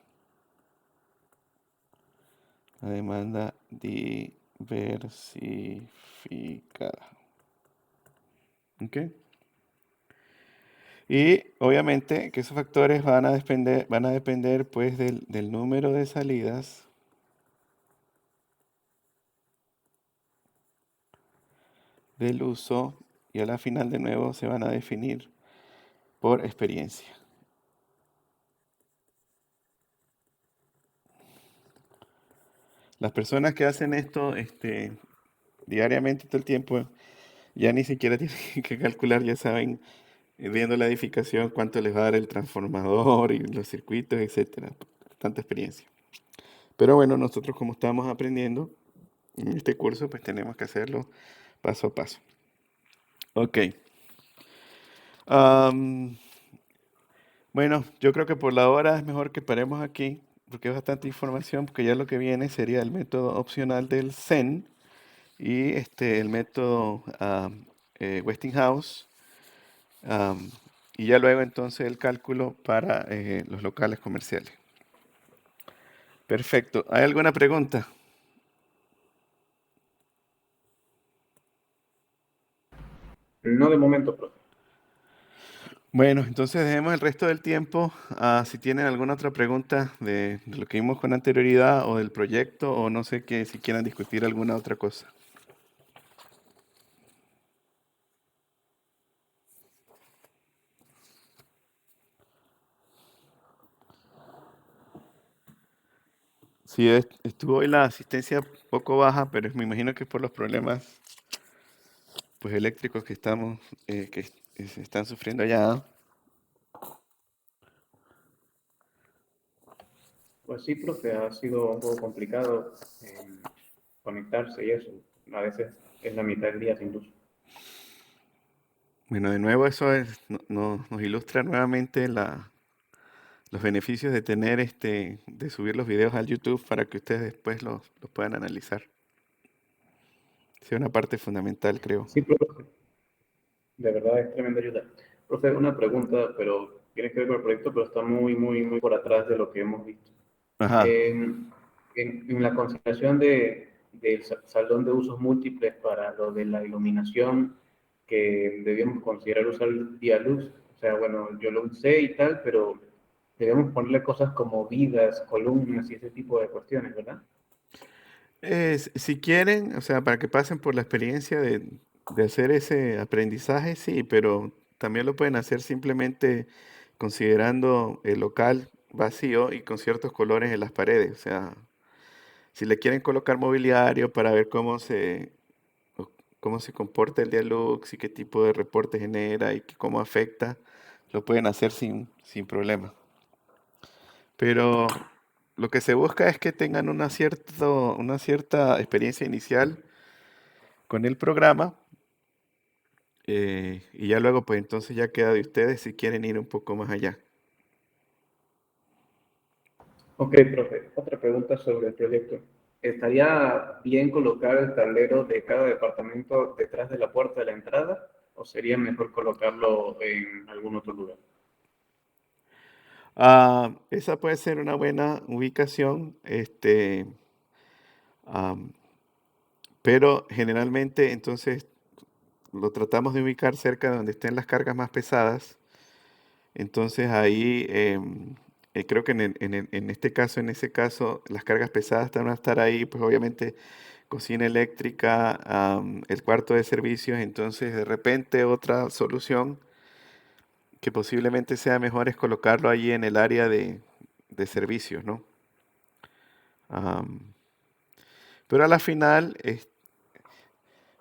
La demanda diversificada. ¿Ok? Y obviamente que esos factores van a depender pues del número de salidas del uso y a la final de nuevo se van a definir por experiencia. Las personas que hacen esto diariamente todo el tiempo ya ni siquiera tienen que calcular, ya saben, viendo la edificación, cuánto les va a dar el transformador y los circuitos, etcétera. Tanta experiencia. Pero bueno, nosotros como estamos aprendiendo en este curso, pues tenemos que hacerlo paso a paso. Ok. Am, bueno, yo creo que por la hora es mejor que paremos aquí, porque es bastante información, porque ya lo que viene sería el método opcional del Zen y el método Westinghouse, am, y ya luego entonces el cálculo para los locales comerciales. Perfecto. ¿Hay alguna pregunta? No de momento, profe. Bueno, entonces dejemos el resto del tiempo. Si tienen alguna otra pregunta de lo que vimos con anterioridad o del proyecto o no sé qué, si quieran discutir alguna otra cosa. Sí, estuvo hoy la asistencia poco baja, pero me imagino que es por los problemas pues, eléctricos que se están sufriendo allá. Pues sí, profe, ha sido un poco complicado conectarse y eso. A veces es la mitad del día sin luz. Bueno, de nuevo eso nos ilustra nuevamente los beneficios de tener de subir los videos al YouTube para que ustedes después los puedan analizar. Es una parte fundamental, creo. Sí, profe, de verdad es tremenda ayuda. Profe, una pregunta, pero tiene que ver con el proyecto, pero está muy, muy, muy por atrás de lo que hemos visto. Ajá. En la consideración del salón de usos múltiples para lo de la iluminación, que debíamos considerar usar el día luz, o sea, bueno, yo lo usé y tal, pero debemos ponerle cosas como vigas, columnas y ese tipo de cuestiones, ¿verdad? Si quieren, o sea, para que pasen por la experiencia de hacer ese aprendizaje, sí, pero también lo pueden hacer simplemente considerando el local vacío y con ciertos colores en las paredes. O sea, si le quieren colocar mobiliario para ver o cómo se comporta el Dialux y qué tipo de reporte genera y cómo afecta, lo pueden hacer sin problema. Pero lo que se busca es que tengan una cierta experiencia inicial con el programa, y ya luego pues entonces ya queda de ustedes si quieren ir un poco más allá. Ok, profe, otra pregunta sobre el proyecto. ¿Estaría bien colocar el tablero de cada departamento detrás de la puerta de la entrada o sería mejor colocarlo en algún otro lugar? Esa puede ser una buena ubicación, am, pero generalmente entonces lo tratamos de ubicar cerca de donde estén las cargas más pesadas. Entonces ahí creo que en este caso, en ese caso, las cargas pesadas van a estar ahí, pues obviamente cocina eléctrica, el cuarto de servicios, entonces de repente otra solución que posiblemente sea mejor es colocarlo allí en el área de servicios, ¿no? Am, pero a la final,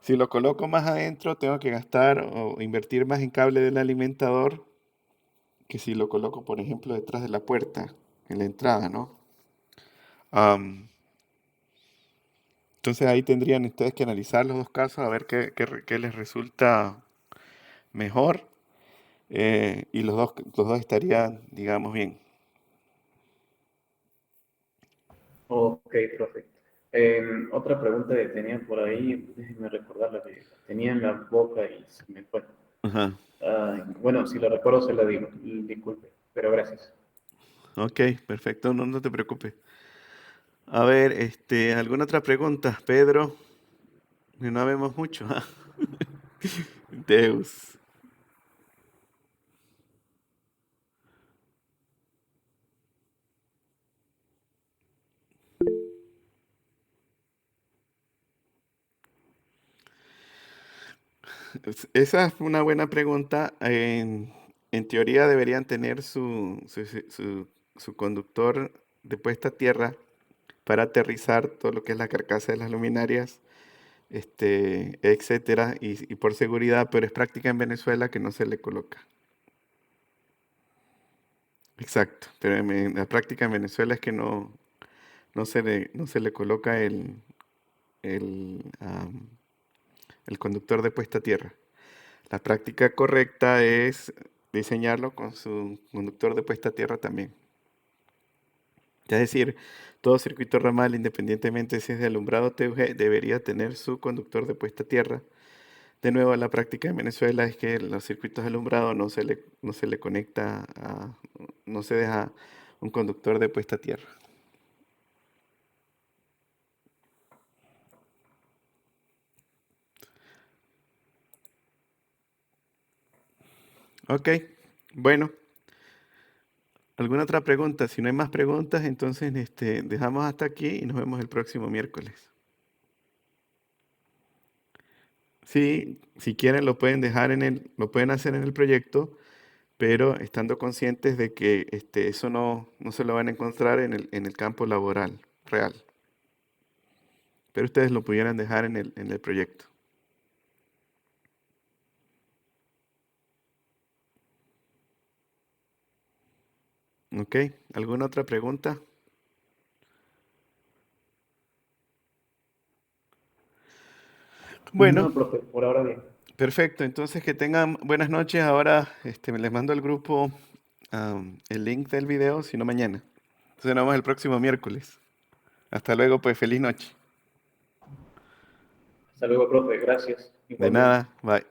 si lo coloco más adentro, tengo que gastar o invertir más en cable del alimentador que si lo coloco, por ejemplo, detrás de la puerta, en la entrada, ¿no? Am, entonces ahí tendrían ustedes que analizar los dos casos a ver qué les resulta mejor, y los dos estarían, digamos, bien. Ok, profe. Otra pregunta que tenía por ahí, déjeme recordar la que tenía en la boca y se me fue. Ajá. Ay, bueno, si lo recuerdo se la digo, disculpe, pero gracias. Ok, perfecto, no te preocupes. A ver, ¿alguna otra pregunta, Pedro? Que no vemos mucho. Deus. Esa es una buena pregunta. En teoría deberían tener su conductor de puesta a tierra para aterrizar todo lo que es la carcasa de las luminarias, etcétera, y por seguridad, pero es práctica en Venezuela que no se le coloca. Exacto, pero la práctica en Venezuela es que no se le coloca el conductor de puesta a tierra. La práctica correcta es diseñarlo con su conductor de puesta a tierra también. Es decir, todo circuito ramal, independientemente si es de alumbrado TUG, debería tener su conductor de puesta a tierra. De nuevo, la práctica en Venezuela es que los circuitos de alumbrado no se le conecta no se deja un conductor de puesta a tierra. Ok, bueno, ¿alguna otra pregunta? Si no hay más preguntas, entonces dejamos hasta aquí y nos vemos el próximo miércoles. Sí, si quieren lo pueden lo pueden hacer en el proyecto, pero estando conscientes de que eso no se lo van a encontrar en el campo laboral real. Pero ustedes lo pudieran dejar en el proyecto. ¿Ok? ¿Alguna otra pregunta? Bueno, No, profe, por ahora bien. perfecto. Entonces que tengan buenas noches. Ahora les mando al grupo el link del video, si no mañana. Entonces nos vemos el próximo miércoles. Hasta luego, pues feliz noche. Hasta luego, profe, gracias. De Igualmente. nada, bye.